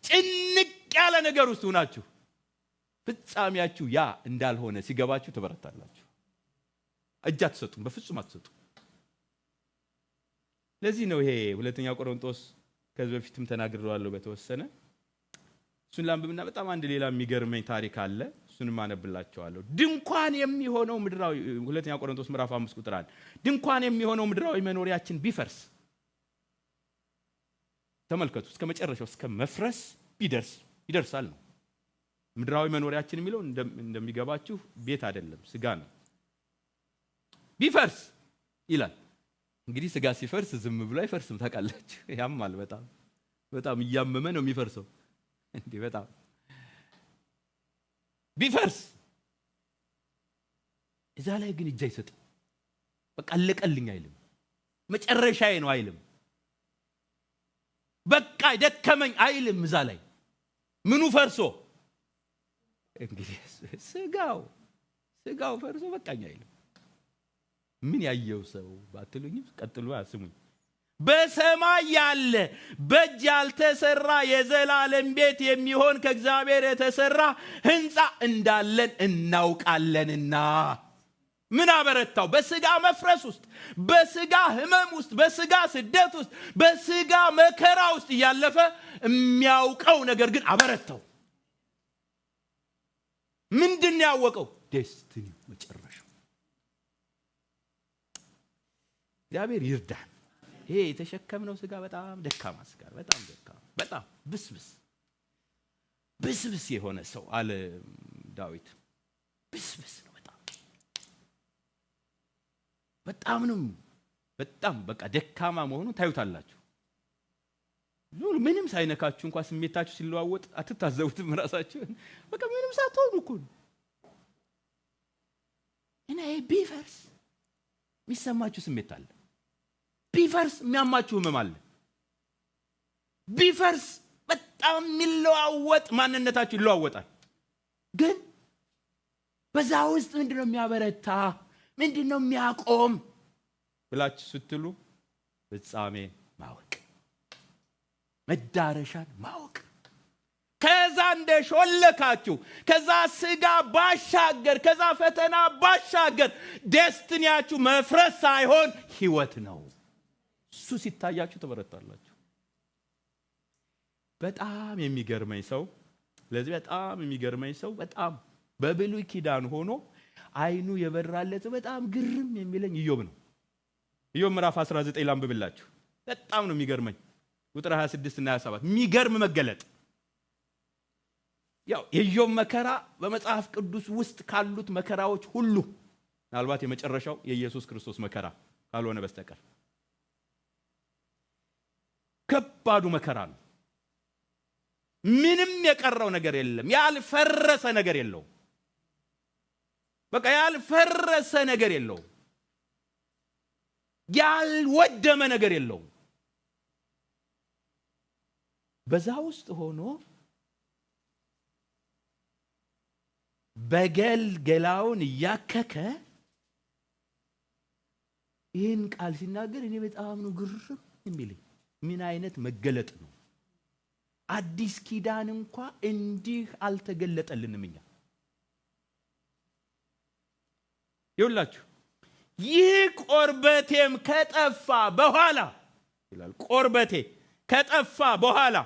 ጭንቅ ያለ ነገር ውስጥ ሆናችሁ ፍጻሜያችሁ ያ እንዳልሆነ ሲገባችሁ ትበረታላችሁ። እጅ አትሰጡም፣ በፍጹም አትሰጡም። ለዚህ ነው ይሄ ሁለተኛ ቆሮንቶስ ከዚህ በፊትም ተናግሬዋለሁ በተወሰነ እሱን ላንብብና በጣም አንድ ሌላ የሚገርመኝ ታሪክ አለ። እሱንም አነብላችኋለሁ። ድንኳን የሚሆነው ምድራዊ ሁለተኛ ቆሮንቶስ ምዕራፍ 5 ቁጥር 1 ድንኳን የሚሆነው ምድራዊ መኖሪያችን ቢፈርስ ተመልከቱ፣ እስከ መጨረሻው እስከ መፍረስ ይደርሳል ነው። ምድራዊ መኖሪያችን የሚለው እንደሚገባችሁ ቤት አይደለም፣ ስጋ ነው። ቢፈርስ ይላል። እንግዲህ ስጋ ሲፈርስ ዝም ብሎ አይፈርስም፣ ታውቃላችሁ። ያማል፣ በጣም እያመመ ነው የሚፈርሰው። እንዴ በጣም ቢፈርስ እዛ ላይ ግን እጅ አይሰጥም። በቃ አለቀልኝ አይልም፣ መጨረሻዬ ነው አይልም፣ በቃ ደከመኝ አይልም። እዛ ላይ ምኑ ፈርሶ እንግዲህ ስጋው ፈርሶ በቃኝ አይልም። ምን ያየው ሰው ባትሉኝ ቀጥሉ አስሙኝ። በሰማይ ያለ በእጅ ያልተሰራ የዘላለም ቤት የሚሆን ከእግዚአብሔር የተሰራ ሕንፃ እንዳለን እናውቃለንና። ምን አበረታው? በስጋ መፍረስ ውስጥ፣ በስጋ ህመም ውስጥ፣ በስጋ ስደት ውስጥ፣ በስጋ መከራ ውስጥ እያለፈ የሚያውቀው ነገር ግን አበረታው። ምንድን ነው ያወቀው? ዴስቲኒ፣ መጨረሻው። እግዚአብሔር ይርዳን። ይሄ የተሸከምነው ስጋ በጣም ደካማ ስጋ፣ በጣም ብስብስ የሆነ ሰው አለ ዳዊት። ብስብስ ነው በጣም በቃ ደካማ መሆኑን ታዩታላችሁ። ምንም ሳይነካችሁ እንኳን ስሜታችሁ ሲለዋወጥ አትታዘቡትም? ራሳችሁ በቃ ምንም ሳትሆኑ እኮ እና ቢፈርስ የሚሰማችሁ ስሜት አለ። ቢፈርስ የሚያማችሁ ህመም አለ። ቢፈርስ በጣም የሚለዋወጥ ማንነታችሁ ይለዋወጣል። ግን በዛ ውስጥ ምንድነው የሚያበረታ? ምንድነው የሚያቆም ብላችሁ ስትሉ ፍጻሜ ማወቅ፣ መዳረሻን ማወቅ። ከዛ እንደሾለካችሁ ከዛ ስጋ ባሻገር ከዛ ፈተና ባሻገር ዴስቲኒያችሁ መፍረስ ሳይሆን ህይወት ነው። እሱ ሲታያችሁ ተበረታላችሁ። በጣም የሚገርመኝ ሰው በጣም በብሉይ ኪዳን ሆኖ አይኑ የበራለት በጣም ግርም የሚለኝ ኢዮብ ነው። ኢዮብ ምዕራፍ 19 ላንብብላችሁ። በጣም ነው የሚገርመኝ። ቁጥር 26 እና 27 የሚገርም መገለጥ። ያው የኢዮብ መከራ በመጽሐፍ ቅዱስ ውስጥ ካሉት መከራዎች ሁሉ ምናልባት የመጨረሻው የኢየሱስ ክርስቶስ መከራ ካልሆነ በስተቀር ከባዱ መከራ ነው። ምንም የቀረው ነገር የለም። ያልፈረሰ ነገር የለውም። በቃ ያልፈረሰ ነገር የለውም። ያልወደመ ነገር የለውም። በዛ ውስጥ ሆኖ በገልገላውን እያከከ ይህን ቃል ሲናገር እኔ በጣም ነው ግርም የሚለኝ። ምን አይነት መገለጥ ነው! አዲስ ኪዳን እንኳን እንዲህ አልተገለጠልንም። እኛ ይውላችሁ ይህ ቆርበቴም ከጠፋ በኋላ ይላል። ቆርበቴ ከጠፋ በኋላ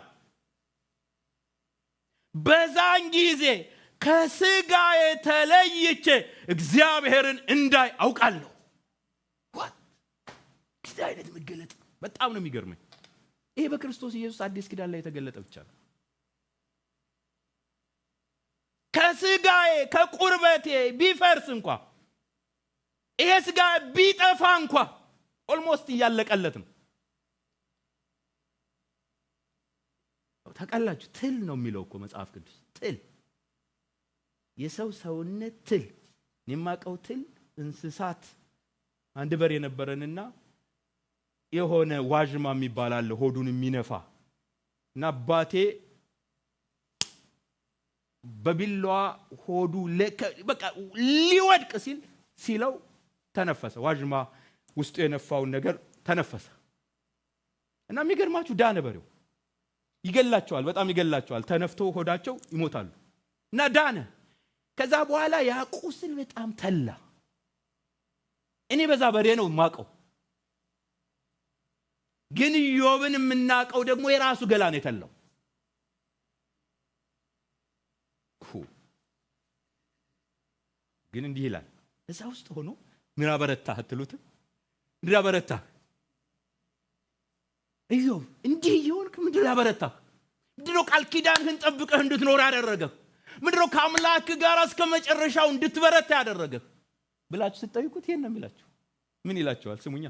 በዛን ጊዜ ከስጋ የተለይቼ እግዚአብሔርን እንዳይ አውቃለሁ። ይህ አይነት መገለጥ በጣም ነው የሚገርመኝ። ይሄ በክርስቶስ ኢየሱስ አዲስ ኪዳን ላይ የተገለጠ ብቻ ነው። ከስጋዬ ከቁርበቴ ቢፈርስ እንኳን ይሄ ስጋ ቢጠፋ እንኳን ኦልሞስት እያለቀለት ነው። ታውቃላችሁ ትል ነው የሚለው እኮ መጽሐፍ ቅዱስ። ትል የሰው ሰውነት ትል የማቀው ትል እንስሳት አንድ በር የነበረንና የሆነ ዋጅማ የሚባል አለ ሆዱን የሚነፋ እና አባቴ በቢላዋ ሆዱ በቃ ሊወድቅ ሲለው ተነፈሰ። ዋጅማ ውስጡ የነፋውን ነገር ተነፈሰ እና የሚገርማችሁ ዳነ። በሬው ይገላቸዋል፣ በጣም ይገላቸዋል። ተነፍቶ ሆዳቸው ይሞታሉ እና ዳነ። ከዛ በኋላ ያ ቁስል በጣም ተላ። እኔ በዛ በሬ ነው የማውቀው። ግን ኢዮብን የምናውቀው ደግሞ የራሱ ገላ ነው የተላው። ግን እንዲህ ይላል እዛ ውስጥ ሆኖ ምን አበረታህ አትሉትም? ምን አበረታህ? ኢዮብ እንዲህ ይሆንክ ምንድነው አበረታህ? ምንድነው ቃል ኪዳንህን ጠብቀህ እንድትኖር ያደረገህ? ምንድነው ከአምላክ ጋር እስከ መጨረሻው እንድትበረታ ያደረገህ ብላችሁ ስትጠይቁት ይሄን ነው የሚላችሁ። ምን ይላችኋል? ስሙኛ።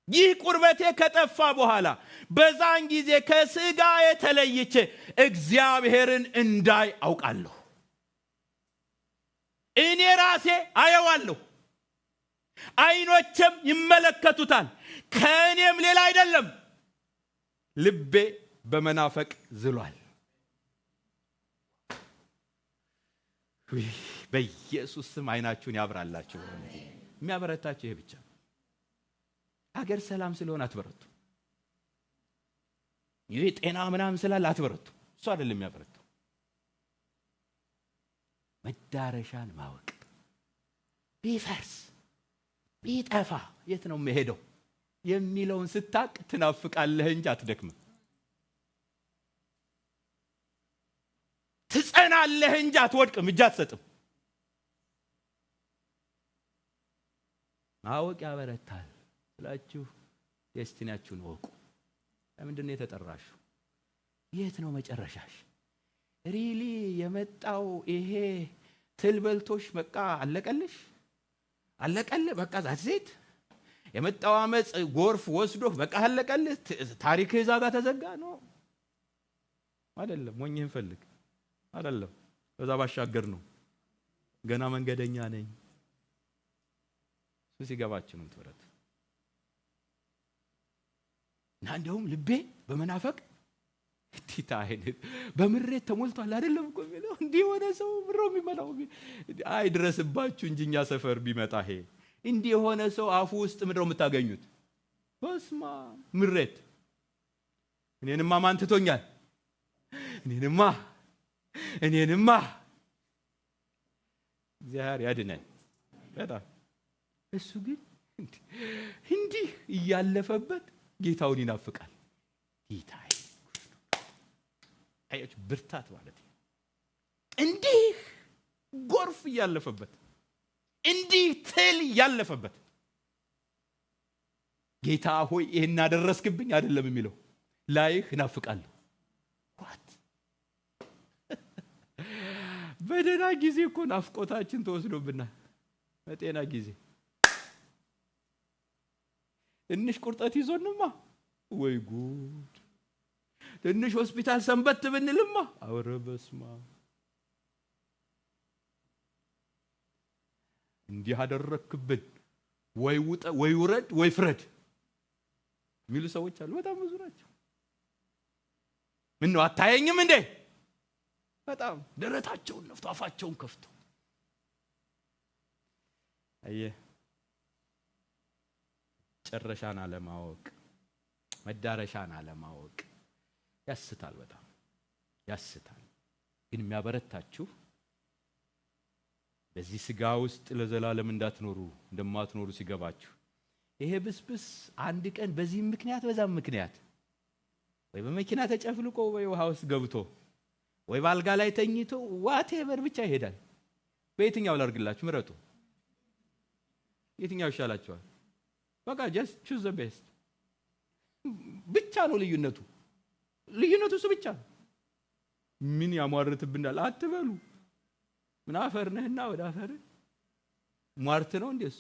ይህ ቁርበቴ ከጠፋ በኋላ በዛን ጊዜ ከስጋ የተለይቼ እግዚአብሔርን እንዳይ አውቃለሁ። እኔ ራሴ አየዋለሁ፣ አይኖችም ይመለከቱታል፣ ከእኔም ሌላ አይደለም። ልቤ በመናፈቅ ዝሏል። በኢየሱስ ስም አይናችሁን ያብራላችሁ። የሚያበረታችሁ ይሄ ብቻ። ሀገር ሰላም ስለሆነ አትበረቱ። ይሄ ጤና ምናምን ስላለ አትበረቱ። እሱ አይደለም የሚያበረታው። መዳረሻን ማወቅ። ቢፈርስ ቢጠፋ የት ነው መሄደው የሚለውን ስታቅ ትናፍቃለህ እንጂ አትደክምም። ትጸናለህ እንጂ አትወድቅም፣ እጅ አትሰጥም። ማወቅ ያበረታል ብላችሁ ዴስቲኒያችሁን ወቁ። ለምንድን ነው የተጠራሽው? የት ነው መጨረሻሽ? ሪሊ የመጣው ይሄ ትልበልቶሽ በቃ አለቀልሽ? አለቀልህ በቃ ዛት የመጣው አመጽ ጎርፍ ወስዶ በቃ አለቀልህ? ታሪክህ እዛ ጋር ተዘጋ ነው አይደለም። ሞኝህን ፈልግ አይደለም። በዛ ባሻገር ነው። ገና መንገደኛ ነኝ። እሱ ሲገባችሁ ነው ትወረት እና እንደውም ልቤ በመናፈቅ ቲታይን በምሬት ተሞልቷል አይደለም እኮ የሚለው። እንዲህ የሆነ ሰው ብሮ የሚመላው አይድረስባችሁ እንጂ እኛ ሰፈር ቢመጣ ይሄ እንዲህ የሆነ ሰው አፉ ውስጥ ምድረው የምታገኙት በስማ ምሬት። እኔንማ ማን ትቶኛል? እኔንማ እግዚአብሔር ያድነን በጣም። እሱ ግን እንዲህ እያለፈበት ጌታውን ይናፍቃል። ጌታዬ አያች ብርታት ማለት ነው። እንዲህ ጎርፍ እያለፈበት፣ እንዲህ ትል እያለፈበት ጌታ ሆይ ይሄን አደረስክብኝ አይደለም የሚለው፣ ላይህ እናፍቃለሁ። ዋት በደና ጊዜ እኮ ናፍቆታችን ተወስዶብናል። በጤና ጊዜ ትንሽ ቁርጠት ይዞንማ ወይ ጉድ! ትንሽ ሆስፒታል ሰንበት ብንልማ አወረ በስማ እንዲህ አደረክብን ወይ ውጣ ወይ ውረድ ወይ ፍረድ የሚሉ ሰዎች አሉ። በጣም ብዙ ናቸው። ምን ነው አታየኝም እንዴ? በጣም ደረታቸውን ነፍቶ አፋቸውን ከፍቶ አየህ። ጨረሻን አለማወቅ፣ መዳረሻን አለማወቅ ያስታል፣ በጣም ያስታል። ግን የሚያበረታችሁ በዚህ ስጋ ውስጥ ለዘላለም እንደማትኖሩ ሲገባችሁ፣ ይሄ ብስብስ አንድ ቀን በዚህ ምክንያት በዛም ምክንያት ወይ በመኪና ተጨፍልቆ ወይ ውሃ ውስጥ ገብቶ ወይ ባልጋ ላይ ተኝቶ ዋቴቨር ብቻ ይሄዳል። በየትኛው ላርግላችሁ? ምረጡ። የትኛው ይሻላችኋል? በቃ just choose the best ብቻ ነው ልዩነቱ እሱ ብቻ። ምን ያሟርትብናል አትበሉ። ምን አፈር ነህና ወደ አፈር ሟርት ነው እንደሱ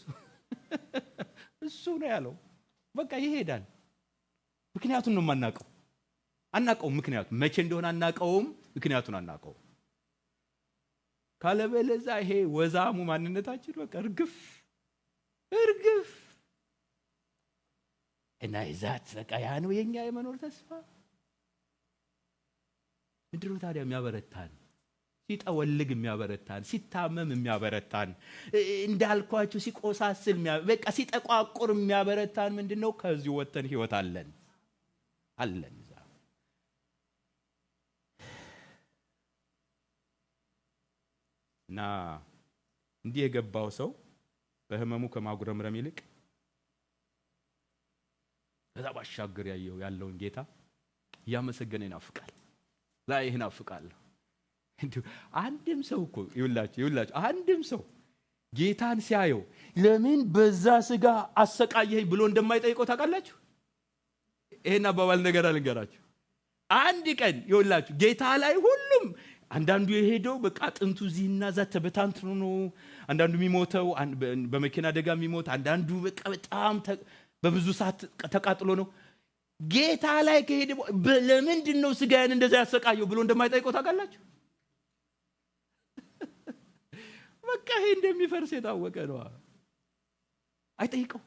እሱ ነው ያለው። በቃ ይሄዳል። ምክንያቱን ነው አናቀውም። ምክንያቱም መቼ እንደሆነ አናቀውም፣ ምክንያቱን አናቀውም። ካለበለዛ ይሄ ወዛሙ ማንነታችን በቃ እርግፍ እና ይዛት በቃ ያ ነው የኛ የመኖር ተስፋ። ምንድነው ታዲያ የሚያበረታን? ሲጠወልግ የሚያበረታን፣ ሲታመም የሚያበረታን፣ እንዳልኳችሁ ሲቆሳስል በቃ ሲጠቋቁር የሚያበረታን ምንድነው? ከዚህ ወተን ህይወት አለን እዛ። እና እንዲህ የገባው ሰው በህመሙ ከማጉረምረም ይልቅ ከዛ ባሻገር ያለውን ጌታ እያመሰገነ ይናፍቃል። ላይህ ይናፍቃል። አንድም ሰው እኮ ይውላችሁ አንድም ሰው ጌታን ሲያየው ለምን በዛ ስጋ አሰቃየኝ ብሎ እንደማይጠይቀው ታውቃላችሁ? ይሄን አባባል ነገር አልንገራችሁ። አንድ ቀን ይውላችሁ ጌታ ላይ ሁሉም አንዳንዱ የሄደው በቃ ጥንቱ ዚህና ዛ ተበታትኖ ነው። አንዳንዱ የሚሞተው በመኪና አደጋ የሚሞት፣ አንዳንዱ በቃ በጣም በብዙ ሰዓት ተቃጥሎ ነው። ጌታ ላይ ከሄደ ለምንድን ነው ስጋዬን እንደዛ ያሰቃየው ብሎ እንደማይጠይቀው ታውቃላችሁ? በቃ ይሄ እንደሚፈርስ የታወቀ ነው። አይጠይቀው።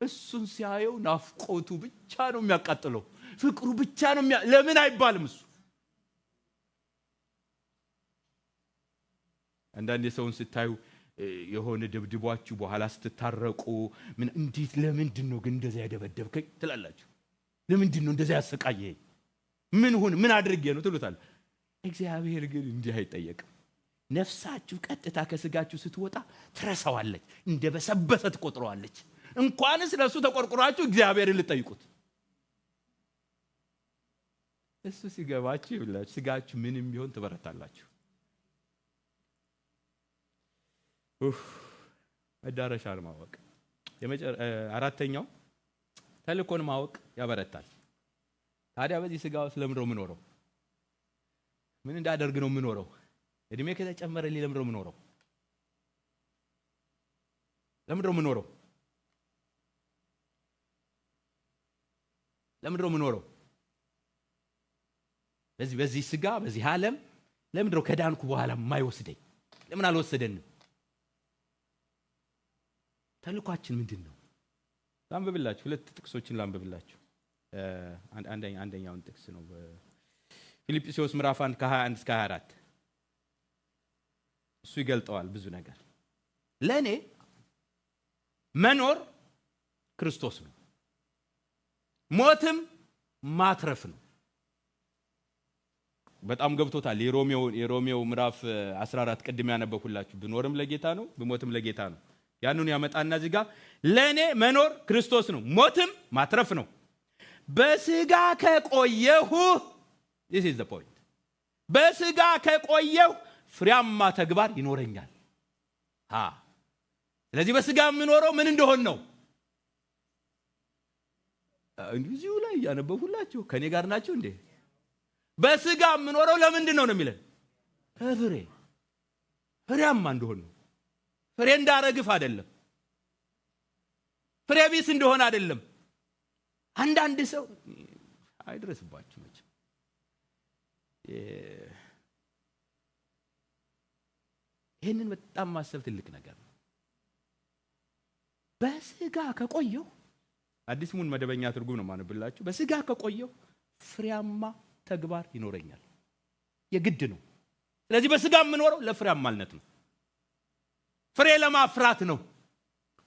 እሱን ሲያየው ናፍቆቱ ብቻ ነው የሚያቃጥለው፣ ፍቅሩ ብቻ ነው ለምን አይባልም እሱ። አንዳንድ የሰውን ስታዩ የሆነ ደብድቧችሁ በኋላ ስትታረቁ ምን እንዴት ለምንድን ነው ግን እንደዛ ያደበደብከኝ ትላላችሁ? ለምንድን ነው እንደዛ ያሰቃየኝ? ምን አድርጌ ነው ትሉታል። እግዚአብሔር ግን እንዲህ አይጠየቅም። ነፍሳችሁ ቀጥታ ከስጋችሁ ስትወጣ ትረሳዋለች፣ እንደበሰበሰ ትቆጥረዋለች። እንኳንስ ለሱ ተቆርቁራችሁ እግዚአብሔርን ልጠይቁት። እሱ ሲገባችሁ ይብላችሁ ስጋችሁ ምንም ቢሆን ትበረታላችሁ። መዳረሻን ማወቅ። አራተኛው ተልእኮን ማወቅ ያበረታል። ታዲያ በዚህ ስጋ ውስጥ ለምንድነው የምኖረው? ምን እንዳደርግ ነው የምኖረው? እድሜ ከተጨመረልኝ ለምንድነው የምኖረው? ለምንድነው የምኖረው? ለምንድነው የምኖረው? በዚህ ስጋ በዚህ ዓለም ለምንድነው ከዳንኩ በኋላ የማይወስደኝ? ለምን አልወሰደንም? ተልኳችን ምንድነው? ላንብብላችሁ፣ ሁለት ጥቅሶችን ላንብብላችሁ። አንደኛውን ጥቅስ ነው ፊልጵስዩስ ምዕራፍ 1 ከ21 እስከ 24። እሱ ይገልጠዋል ብዙ ነገር። ለኔ መኖር ክርስቶስ ነው፣ ሞትም ማትረፍ ነው። በጣም ገብቶታል። የሮሜው ምዕራፍ 14 ቅድም ያነበብኩላችሁ ብኖርም ለጌታ ነው ብሞትም ለጌታ ነው። ያንኑ ያመጣና እዚህ ጋር ለኔ መኖር ክርስቶስ ነው፣ ሞትም ማትረፍ ነው። በስጋ ከቆየሁ this is the point በስጋ ከቆየሁ ፍሬያማ ተግባር ይኖረኛል። ስለዚህ በስጋ የምኖረው ምን እንደሆነ ነው እንግዲህ ላይ ያነበብኩላችሁ። ከኔ ጋር ናችሁ እንዴ? በስጋ የምኖረው ለምንድን ነው የሚለን? ፍሬያማ እንደሆነ ነው። ፍሬ እንዳረግፍ አይደለም፣ ፍሬ ቢስ እንደሆነ አይደለም። አንዳንድ ሰው አይድረስባችሁ መቼም ይህንን በጣም ማሰብ ትልቅ ነገር ነው። በስጋ ከቆየው አዲስ ሙን መደበኛ ትርጉም ነው ማነብላችሁ። በስጋ ከቆየው ፍሬያማ ተግባር ይኖረኛል፣ የግድ ነው። ስለዚህ በስጋ የምኖረው ለፍሬያማነት ነው፣ ፍሬ ለማፍራት ነው።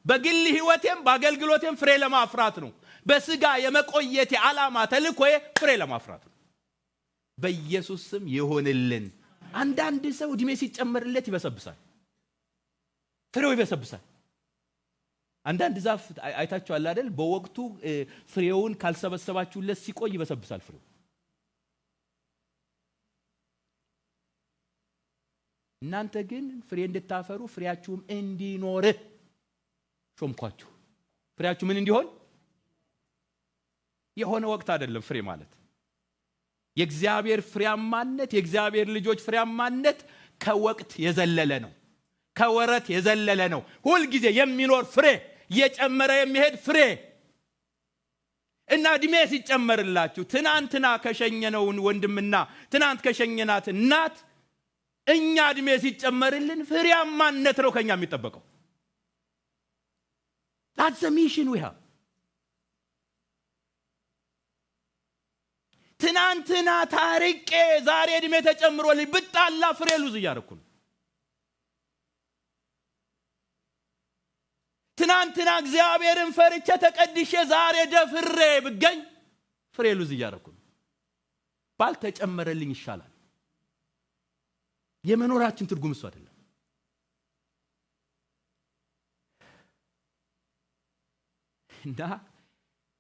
በግል ህይወቴም በአገልግሎቴም ፍሬ ለማፍራት ነው። በስጋ የመቆየቴ ዓላማ ተልእኮዬ ፍሬ ለማፍራት ነው። በኢየሱስ ስም ይሆንልን። አንዳንድ ሰው እድሜ ሲጨመርለት ይበሰብሳል፣ ፍሬው ይበሰብሳል። አንዳንድ ዛፍ አይታችኋል አይደል? በወቅቱ ፍሬውን ካልሰበሰባችሁለት ሲቆይ ይበሰብሳል ፍሬው። እናንተ ግን ፍሬ እንድታፈሩ ፍሬያችሁም እንዲኖር ሾምኳችሁ። ፍሬያችሁ ምን እንዲሆን? የሆነ ወቅት አይደለም ፍሬ ማለት። የእግዚአብሔር ፍሬያማነት፣ የእግዚአብሔር ልጆች ፍሬያማነት ከወቅት የዘለለ ነው፣ ከወረት የዘለለ ነው። ሁል ጊዜ የሚኖር ፍሬ፣ እየጨመረ የሚሄድ ፍሬ እና እድሜ ሲጨመርላችሁ ትናንትና ከሸኘነውን ወንድምና ትናንት ከሸኘናት እናት እኛ እድሜ ሲጨመርልን ፍሬያማነት ነው ከኛ የሚጠበቀው። that's the mission we have። ትናንትና ታሪቄ ዛሬ እድሜ ተጨምሮልኝ ብጣላ ፍሬ ሉዝ እያደረኩ ነው። ትናንትና እግዚአብሔርን ፈርቼ ተቀድሼ ዛሬ ደፍሬ ብገኝ ፍሬ ሉዝ እያደረኩ ነው። ባልተጨመረልኝ ይሻላል። የመኖራችን ትርጉም እሱ አይደለም። እና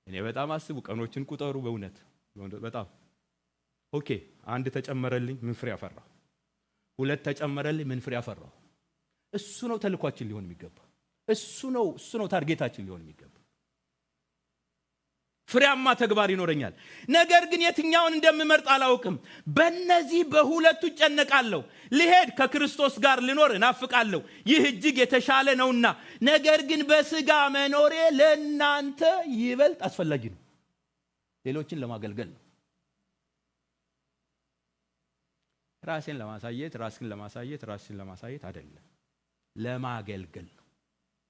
እኔ በጣም አስቡ፣ ቀኖችን ቁጠሩ። በእውነት በጣም ኦኬ፣ አንድ ተጨመረልኝ፣ ምን ፍሬ አፈራሁ? ሁለት ተጨመረልኝ ምን ፍሬ አፈራው? እሱ ነው ተልኳችን ሊሆን የሚገባ። እሱ ነው ታርጌታችን ሊሆን የሚገባ። ፍሬያማ ተግባር ይኖረኛል። ነገር ግን የትኛውን እንደምመርጥ አላውቅም። በእነዚህ በሁለቱ እጨነቃለሁ። ልሄድ ከክርስቶስ ጋር ልኖር እናፍቃለሁ፣ ይህ እጅግ የተሻለ ነውና። ነገር ግን በሥጋ መኖሬ ለእናንተ ይበልጥ አስፈላጊ ነው። ሌሎችን ለማገልገል ነው። ራስን ለማሳየት አይደለም፣ ለማገልገል ነው።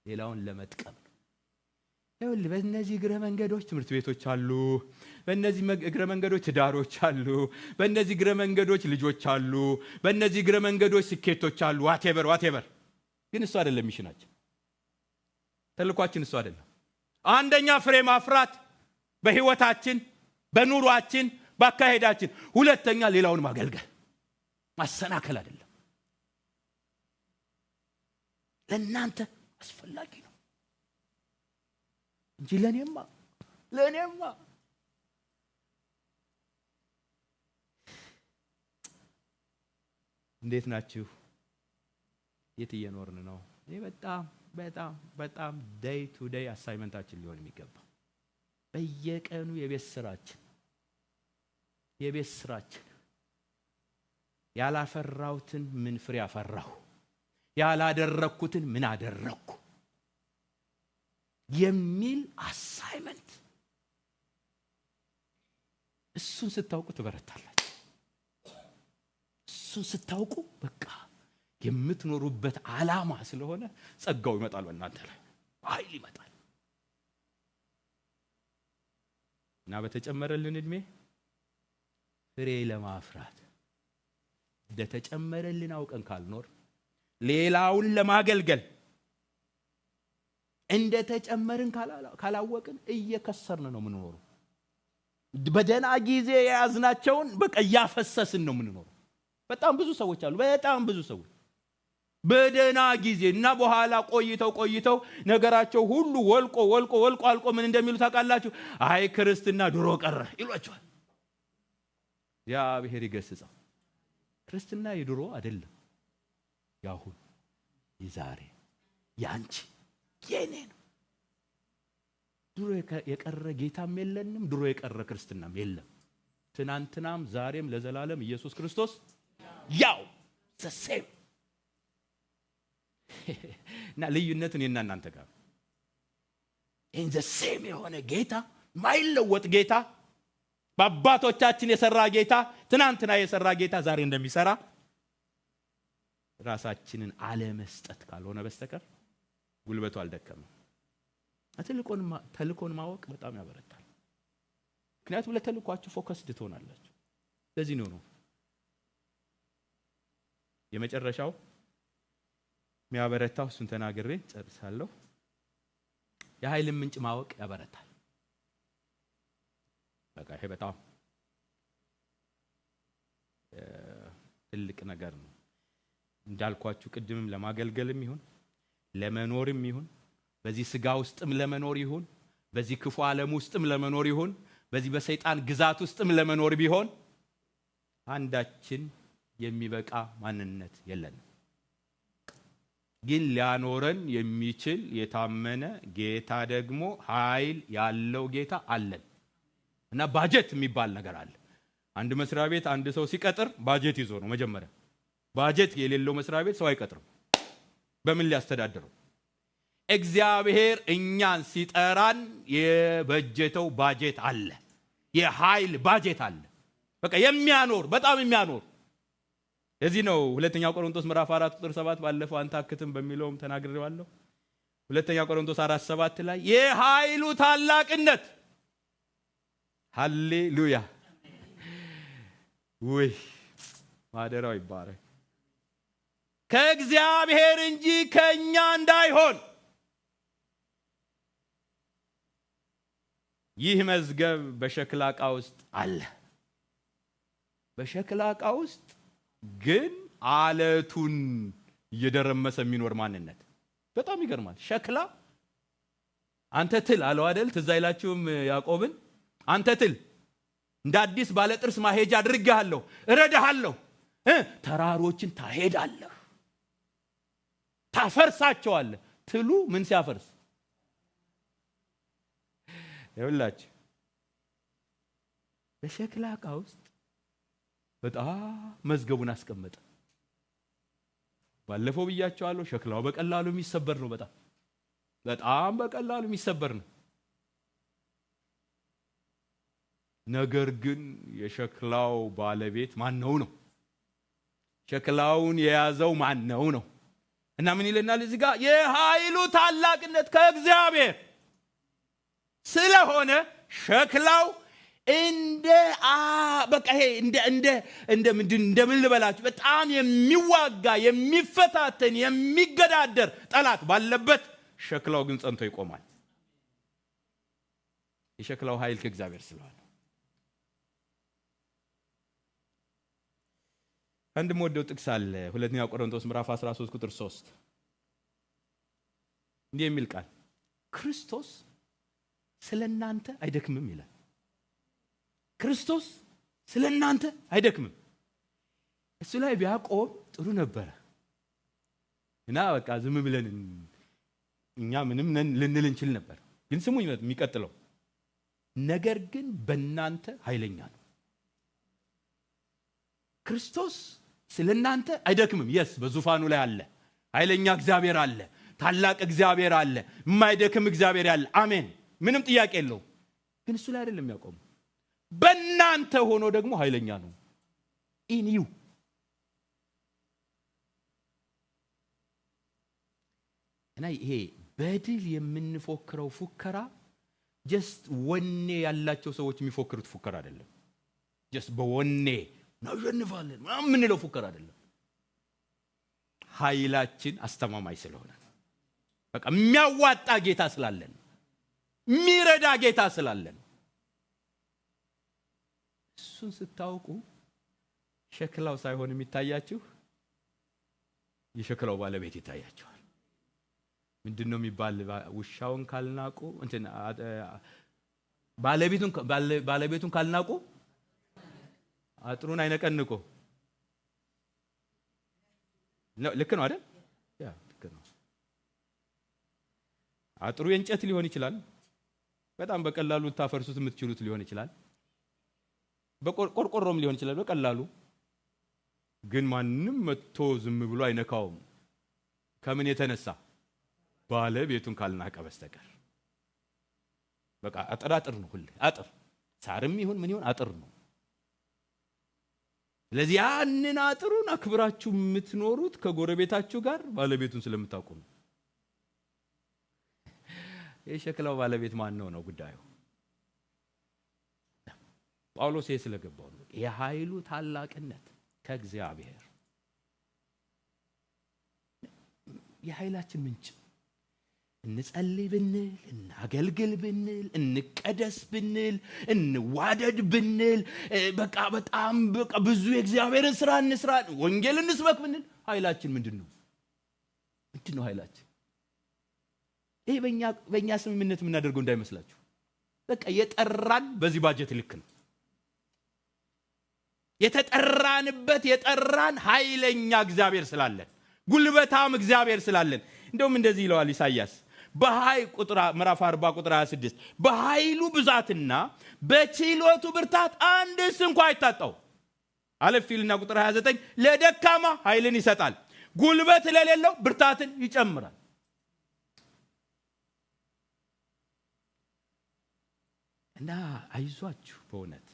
ሌላውን ለመጥቀም ነው። ይኸውልህ በእነዚህ እግረ መንገዶች ትምህርት ቤቶች አሉ። በእነዚህ እግረ መንገዶች ትዳሮች አሉ። በእነዚህ እግረ መንገዶች ልጆች አሉ። በእነዚህ እግረ መንገዶች ስኬቶች አሉ። ዋቴቨር ግን እሱ አይደለም ሚሽናችን። ተልኳችን እሱ አይደለም። አንደኛ ፍሬ ማፍራት በህይወታችን፣ በኑሯችን፣ ባካሄዳችን። ሁለተኛ ሌላውን ማገልገል፣ ማሰናከል አይደለም። ለእናንተ አስፈላጊ ነው እንጂ ለኔማ እንዴት ናችሁ? የት እየኖርን ነው? ይሄ በጣም ዴይ ቱ ዴይ አሳይመንታችን ሊሆን የሚገባ በየቀኑ የቤት ስራችን ያላፈራሁትን ምን ፍሬ አፈራሁ፣ ያላደረኩትን ምን አደረኩ የሚል አሳይመንት። እሱን ስታውቁ ትበረታላችሁ። እሱን ስታውቁ በቃ የምትኖሩበት ዓላማ ስለሆነ ጸጋው ይመጣል፣ በእናንተ ላይ ኃይል ይመጣል። እና በተጨመረልን እድሜ ፍሬ ለማፍራት እንደተጨመረልን አውቀን ካልኖር ሌላውን ለማገልገል እንደተጨመርን ካላወቅን እየከሰርን ነው የምንኖረው። በደና ጊዜ የያዝናቸውን በቃ ያፈሰስን ነው የምንኖረው። በጣም ብዙ ሰዎች አሉ። በደና ጊዜ እና በኋላ ቆይተው ነገራቸው ሁሉ ወልቆ አልቆ ምን እንደሚሉ ታውቃላችሁ? አይ ክርስትና ድሮ ቀረ ይሏቸዋል። እግዚአብሔር ይገስጸው። ክርስትና የድሮ አይደለም፣ ያሁን የዛሬ ያንቺ የኔ ነው። ድሮ የቀረ ጌታም የለንም፣ ድሮ የቀረ ክርስትናም የለም። ትናንትናም ዛሬም ለዘላለም ኢየሱስ ክርስቶስ ያው ዘሴም። እና ልዩነቱን የና እናንተ ጋር ኢን ዘሴም የሆነ ጌታ፣ ማይለወጥ ጌታ፣ በአባቶቻችን የሰራ ጌታ፣ ትናንትና የሰራ ጌታ ዛሬ እንደሚሰራ ራሳችንን አለመስጠት ካልሆነ በስተቀር ጉልበቱ አልደከመም። ተልኮን ማወቅ በጣም ያበረታል። ምክንያቱም ለተልኳችሁ ፎከስድ ትሆናላችሁ። ለዚህ ነው የመጨረሻው የሚያበረታው። እሱን ተናግሬ ጨርሳለሁ። የኃይልን ምንጭ ማወቅ ያበረታል። በቃ ይሄ በጣም ትልቅ ነገር ነው። እንዳልኳችሁ ቅድምም ለማገልገልም ይሁን ለመኖርም ይሁን በዚህ ስጋ ውስጥም ለመኖር ይሁን በዚህ ክፉ ዓለም ውስጥም ለመኖር ይሁን በዚህ በሰይጣን ግዛት ውስጥም ለመኖር ቢሆን አንዳችን የሚበቃ ማንነት የለንም። ግን ሊያኖረን የሚችል የታመነ ጌታ ደግሞ ኃይል ያለው ጌታ አለን። እና ባጀት የሚባል ነገር አለ። አንድ መስሪያ ቤት አንድ ሰው ሲቀጥር ባጀት ይዞ ነው መጀመሪያ። ባጀት የሌለው መስሪያ ቤት ሰው አይቀጥርም። በምን ሊያስተዳድረው? እግዚአብሔር እኛን ሲጠራን የበጀተው ባጀት አለ፣ የኃይል ባጀት አለ። በቃ የሚያኖር በጣም የሚያኖር። እዚህ ነው ሁለተኛ ቆሮንቶስ ምዕራፍ 4 ቁጥር 7 ባለፈው አንታክትም በሚለውም ተናግሬዋለሁ። ሁለተኛ ቆሮንቶስ 4:7 ላይ የኃይሉ ታላቅነት፣ ሃሌሉያ ወይ ማደራው ይባረክ፣ ከእግዚአብሔር እንጂ ከኛ እንዳይሆን ይህ መዝገብ በሸክላ ዕቃ ውስጥ አለ። በሸክላ ዕቃ ውስጥ ግን አለቱን እየደረመሰ የሚኖር ማንነት በጣም ይገርማል። ሸክላ አንተ ትል አለው አይደል? ትዝ አይላችሁም ያዕቆብን? አንተ ትል እንደ አዲስ ባለ ጥርስ ማሄጃ አድርጌሃለሁ፣ እረዳሃለሁ፣ ተራሮችን ታሄዳለህ፣ ታፈርሳቸዋለህ። ትሉ ምን ሲያፈርስ? ይኸውላችሁ በሸክላ ዕቃ ውስጥ በጣም መዝገቡን አስቀመጠ። ባለፈው ብያቸዋለሁ፣ ሸክላው በቀላሉ የሚሰበር ነው። በጣም በቀላሉ የሚሰበር ነው። ነገር ግን የሸክላው ባለቤት ማን ነው? ሸክላውን የያዘው ማን ነው? እና ምን ይለናል እዚህ ጋር? የኃይሉ ታላቅነት ከእግዚአብሔር ስለሆነ ሸክላው እንደምን ልበላችሁ፣ በጣም የሚዋጋ የሚፈታተን የሚገዳደር ጠላት ባለበት ሸክላው ግን ጸንቶ ይቆማል። የሸክላው ኃይል ከእግዚአብሔር ስለሆነ። አንድ ወደው ጥቅስ አለ፣ ሁለተኛ ቆሮንቶስ ምዕራፍ 13 ቁጥር 3 እንዲህ የሚል ቃል፣ ክርስቶስ ስለናንተ አይደክምም ይላል። ክርስቶስ ስለናንተ አይደክምም። እሱ ላይ ቢያቆም ጥሩ ነበረ እና በቃ ዝም ብለን እኛ ምንም ልንል እንችል ነበር። ግን ስሙ የሚቀጥለው ነገር ግን በእናንተ ኃይለኛ ነው። ክርስቶስ ስለናንተ አይደክምም። በዙፋኑ ላይ አለ፣ ኃይለኛ እግዚአብሔር አለ፣ ታላቅ እግዚአብሔር አለ፣ የማይደክም እግዚአብሔር አለ። አሜን፣ ምንም ጥያቄ የለው። ግን እሱ ላይ አይደለም ያቆመው፣ በእናንተ ሆኖ ደግሞ ኃይለኛ ነው። ኢንዩ እና ይሄ በድል የምንፎክረው ፉከራ ጀስት ወኔ ያላቸው ሰዎች የሚፎክሩት ፉከራ አይደለም። ጀስት በወኔ እናሸንፋለን ምንለው ፉከራ አይደለም። ኃይላችን አስተማማኝ ስለሆነ፣ በቃ የሚያዋጣ ጌታ ስላለን፣ የሚረዳ ጌታ ስላለን፣ እሱን ስታውቁ ሸክላው ሳይሆን የሚታያችሁ የሸክላው ባለቤት ይታያችኋል። ምንድነው የሚባል? ውሻውን ካልናቁ ባለቤቱን ካልናቁ አጥሩን አይነቀንቁ። ልክ ነው አይደል? ልክ ነው። አጥሩ የእንጨት ሊሆን ይችላል፣ በጣም በቀላሉ ታፈርሱት የምትችሉት ሊሆን ይችላል፣ በቆርቆሮም ሊሆን ይችላል በቀላሉ። ግን ማንም መጥቶ ዝም ብሎ አይነካውም። ከምን የተነሳ? ባለቤቱን ካልናቀ በስተቀር። በቃ አጥር ነው፣ ሁሌ አጥር፣ ሳርም ይሁን ምን ይሁን አጥር ነው። ስለዚህ ያንን አጥሩን አክብራችሁ የምትኖሩት ከጎረቤታችሁ ጋር ባለቤቱን ስለምታውቁ ነው። የሸክላው ባለቤት ማን ነው ጉዳዩ። ጳውሎስ ስለገባው ነው የኃይሉ ታላቅነት ከእግዚአብሔር። የኃይላችን ምንጭ እንጸልይ ብንል፣ እናገልግል ብንል፣ እንቀደስ ብንል፣ እንዋደድ ብንል፣ በቃ በጣም ብዙ የእግዚአብሔርን ስራ እንስራ፣ ወንጌል እንስበክ ብንል ኃይላችን ምንድነው? ኃይላችን ይሄ በእኛ ስምምነት የምናደርገው እንዳይመስላችሁ። በቃ የጠራን በዚህ ባጀት ልክ ነው። የተጠራንበት የጠራን ኃይለኛ እግዚአብሔር ስላለን፣ ጉልበታም እግዚአብሔር ስላለን። እንደውም እንደዚህ ይለዋል ኢሳይያስ ምዕራፍ 40 ቁጥር 26 በኃይሉ ብዛትና በችሎቱ ብርታት አንድስ እንኳ አይታጣው። አለፊልና ቁጥር 29 ለደካማ ኃይልን ይሰጣል፣ ጉልበት ለሌለው ብርታትን ይጨምራል። እና አይዟችሁ በእውነት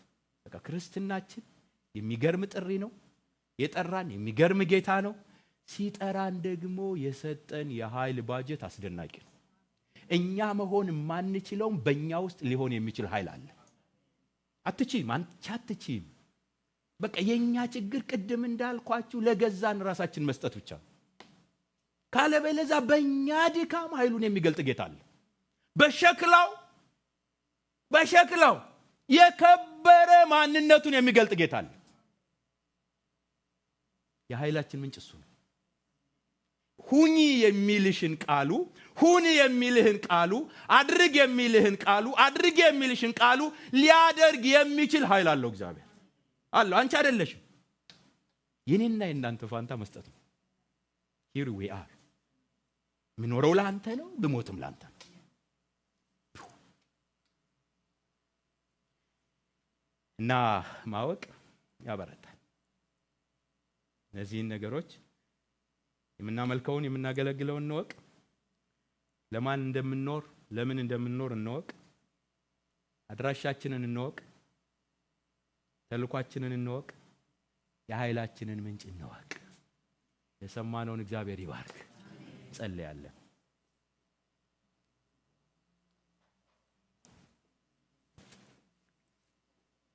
በቃ ክርስትናችን የሚገርም ጥሪ ነው። የጠራን የሚገርም ጌታ ነው። ሲጠራን ደግሞ የሰጠን የኃይል ባጀት አስደናቂ ነው። እኛ መሆን ማንችለውም በእኛ ውስጥ ሊሆን የሚችል ኃይል አለ። አትችይም። በቃ የኛ ችግር ቅድም እንዳልኳችሁ ለገዛን ራሳችን መስጠት ብቻ ነው። ካለበለዛ በእኛ ድካም ኃይሉን የሚገልጥ ጌታ አለ። በሸክላው የከበረ ማንነቱን የሚገልጥ ጌታ አለ። የኃይላችን ምንጭ እሱ ነው። ሁኚ የሚልሽን ቃሉ፣ ሁን የሚልህን ቃሉ፣ አድርግ የሚልህን ቃሉ፣ አድርግ የሚልሽን ቃሉ ሊያደርግ የሚችል ኃይል አለው እግዚአብሔር አለው። አንቺ አይደለሽም። የኔና የናንተ ፋንታ መስጠት ነው። here we are ምኖረው ላንተ ነው ብሞትም ላንተ ነው። እና ማወቅ ያበረታል። እነዚህን ነገሮች የምናመልከውን የምናገለግለውን እንወቅ። ለማን እንደምንኖር ለምን እንደምንኖር እንወቅ። አድራሻችንን እንወቅ። ተልኳችንን እንወቅ። የኃይላችንን ምንጭ እንወቅ። የሰማነውን እግዚአብሔር ይባርክ። ጸልያለን።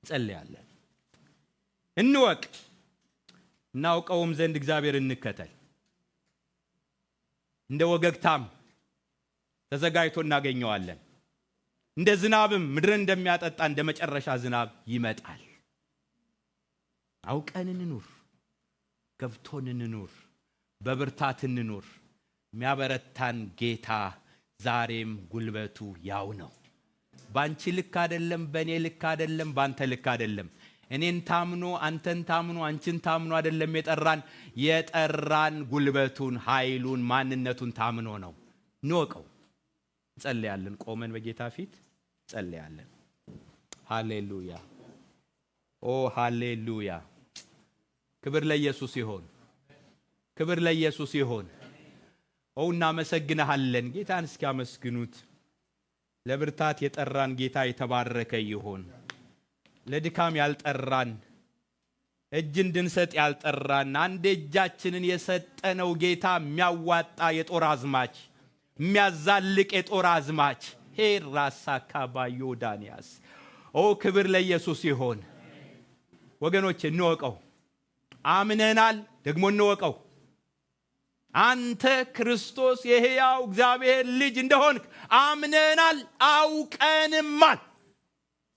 ጸልያለን። እንወቅ። እናውቀውም ዘንድ እግዚአብሔር እንከተል። እንደ ወገግታም ተዘጋጅቶ እናገኘዋለን። እንደ ዝናብም ምድርን እንደሚያጠጣ እንደ መጨረሻ ዝናብ ይመጣል። አውቀን እንኑር። ገብቶን እንኑር። በብርታት እንኑር። የሚያበረታን ጌታ ዛሬም ጉልበቱ ያው ነው። ባንቺ ልክ አይደለም፣ በኔ ልክ አይደለም፣ ባንተ ልክ አይደለም። እኔን ታምኖ አንተን ታምኖ አንቺን ታምኖ አይደለም የጠራን ጉልበቱን፣ ኃይሉን፣ ማንነቱን ታምኖ ነው። እንወቀው። ጸልያለን። ቆመን በጌታ ፊት ጸልያለን። ሃሌሉያ ኦ ሃሌሉያ። ክብር ለኢየሱስ ይሁን። ክብር ለኢየሱስ ይሁን። ኦ እናመሰግንሃለን። ጌታን እስኪያመስግኑት። ለብርታት የጠራን ጌታ የተባረከ ይሁን። ለድካም ያልጠራን፣ እጅ እንድንሰጥ ያልጠራን፣ አንድ እጃችንን የሰጠነው ጌታ የሚያዋጣ የጦር አዝማች፣ የሚያዛልቅ የጦር አዝማች ሄራሳ ካባዮ ዳንያስ። ኦ ክብር ለኢየሱስ ይሁን። ወገኖቼ እንወቀው። አምነናል፣ ደግሞ እንወቀው። አንተ ክርስቶስ የሕያው እግዚአብሔር ልጅ እንደሆንክ አምነናል፣ አውቀንማል።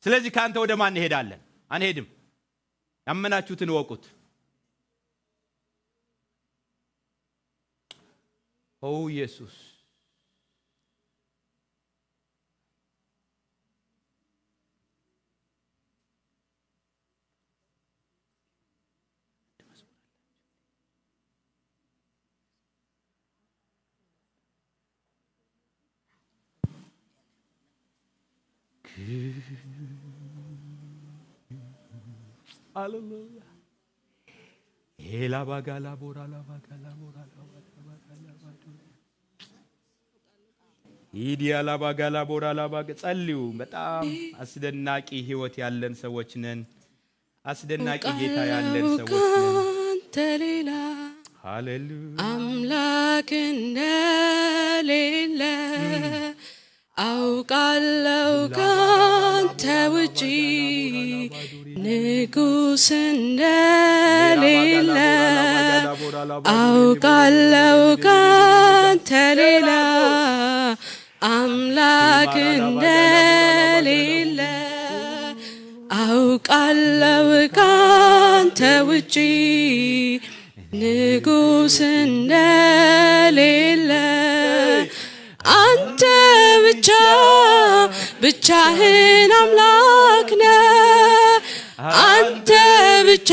ስለዚህ ካንተ ወደ ማን እንሄዳለን? አንሄድም። ያመናችሁትን ወቁት። ኦ ኢየሱስ ሃሌሉያ ኤላ ባጋላ ቦራላ ባጋላ ቦራላ ኢዲያላ ባጋላ ቦራላ ባጋ። ጸልዩ። በጣም አስደናቂ ህይወት ያለን ሰዎች ነን። አስደናቂ ጌታ ያለን ሰዎች ነን። ተሌላ ሃሌሉያ አምላክ እንደሌለ አውቃለሁ ካንተ ውጪ ንጉስ እንደሌለ አውቃለሁ ካንተ ሌላ አምላክ እንደሌለ አውቃለሁ ካንተ ውጪ ንጉስ እንደሌለ አንተ ብቻ ብቻህን አምላክ ነህ። አንተ ብቻ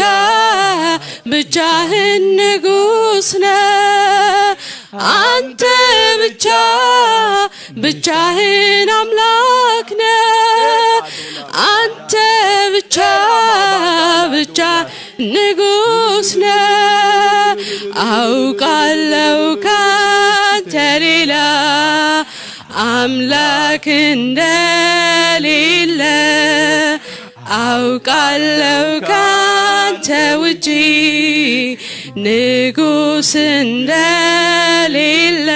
ብቻህን ንጉስ ነህ። አንተ ብቻ ብቻህን አምላክ ነህ። አንተ ብቻ ብቻ ንጉስ ነህ። አውቃለሁ ካንተ ሌላ አምላክ እንደሌለ አውቃለሁ ካንተ ውጪ ንጉስ እንደሌለ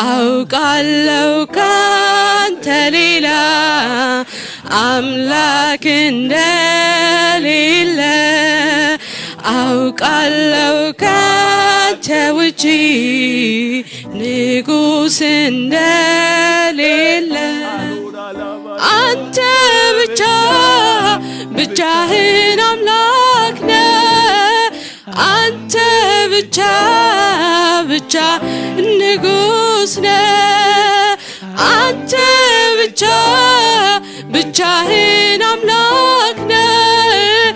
አውቃለሁ ካንተ ሌላ አምላክ እንደሌለ አውቃለሁ ካንተ ውጪ ንጉስ እንደሌለ አንተ ብቻ ብቻህን አምላክ ነህ። አንተ ብቻ ብቻ ንጉስ ነህ። አንተ ብቻ ብቻህን አምላክ ነህ።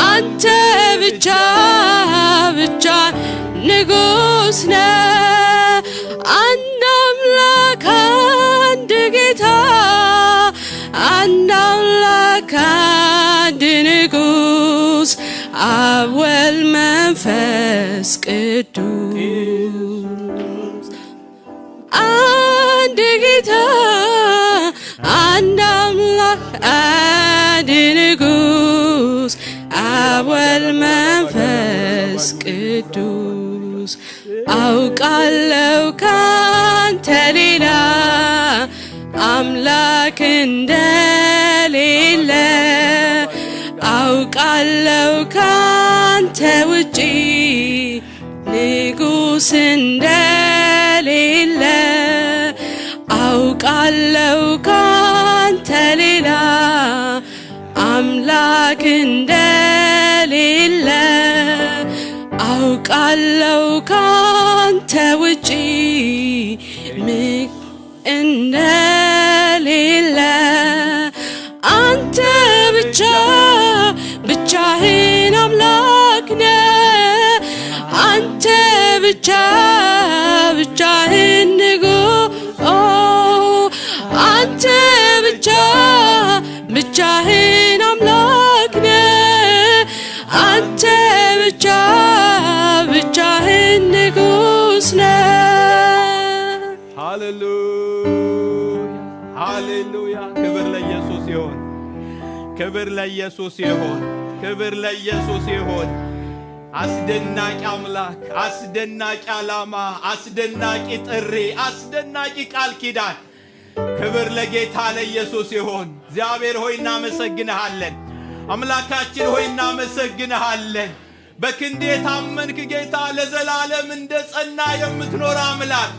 አንተ ብቻ ብቻ ንጉሥ ነህ። አንድ አምላክ አንድ ጌታ አንድ አምላክ አንድ ንጉሥ አብ ወልድ መንፈስ ቅዱስ። አንድ ጌታ አንድ አምላክ አንድ ንጉሥ አብ ወልድ መንፈስ ቅዱስ። አውቃለሁ ካንተ ሌላ አምላክ እንደሌለ አውቃለሁ ካንተ ውጪ ንጉሥ እንደሌለ አውቃለሁ ካንተ ሌላ አምላክ እንደሌለ አውቃለሁ ካንተ ውጪ እንደሌለ አንተ ብቻ ብቻህን አምላክ ነህ። አንተ ብቻ ብቻህን ንጉሥ አንተ ብቻ ብቻህን አምላክ ነህ። አንተ ብቻ ብቻህን ንጉሥ ነህ። ሃሌሉያ ሃሌሉያ። ክብር ለኢየሱስ ይሁን። ክብር ለኢየሱስ ይሁን። ክብር ለኢየሱስ ይሁን። አስደናቂ አምላክ፣ አስደናቂ ዓላማ፣ አስደናቂ ጥሪ፣ አስደናቂ ቃል ኪዳን። ክብር ለጌታ ለኢየሱስ ይሁን። እግዚአብሔር ሆይ እናመሰግንሃለን። አምላካችን ሆይ እናመሰግንሃለን። በክንዴ የታመንክ ጌታ፣ ለዘላለም እንደ ጸና የምትኖር አምላክ፣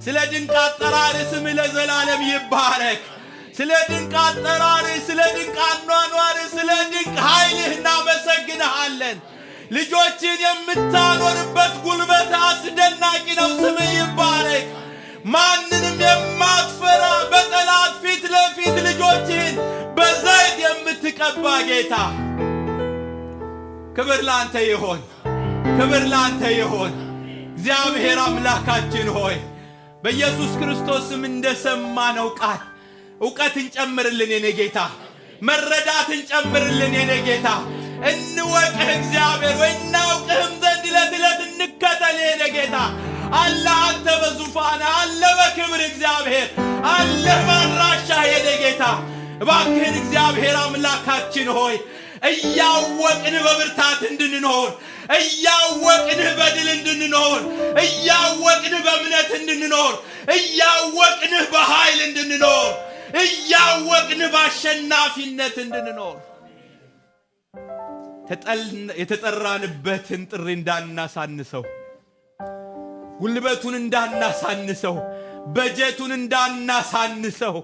ስለ ድንቅ አጠራር ስምህ ለዘላለም ይባረክ። ስለ ድንቅ አጠራር፣ ስለ ድንቅ አኗኗር፣ ስለ ድንቅ ኃይልህ እናመሰግንሃለን። ልጆችን የምታኖርበት ጉልበት አስደናቂ ነው። ስምህ ይባረክ። ማንንም የማትፈራ በጠላት ፊት ለፊት ልጆችን በዘይት የምትቀባ ጌታ፣ ክብር ላንተ ይሁን። ክብር ላንተ ይሁን። እግዚአብሔር አምላካችን ሆይ በኢየሱስ ክርስቶስ ስም እንደሰማነው ቃል ዕውቀትን ጨምርልን የኔ ጌታ፣ መረዳትን ጨምርልን የኔ ጌታ። እንወቅህ እግዚአብሔር ወይ እናውቅህም ዘንድ ዕለት ዕለት እንከተል የኔ ጌታ። አለ አንተ በዙፋን አለ በክብር እግዚአብሔር አለ ባድራሻ የኔ ጌታ። እባክህን እግዚአብሔር አምላካችን ሆይ እያወቅን በብርታት እንድንኖር፣ እያወቅንህ በድል እንድንኖር፣ እያወቅንህ በእምነት እንድንኖር፣ እያወቅንህ በኃይል እንድንኖር፣ እያወቅንህ በአሸናፊነት እንድንኖር የተጠራንበትን ጥሪ እንዳናሳንሰው፣ ጉልበቱን እንዳናሳንሰው፣ በጀቱን እንዳናሳንሰው፣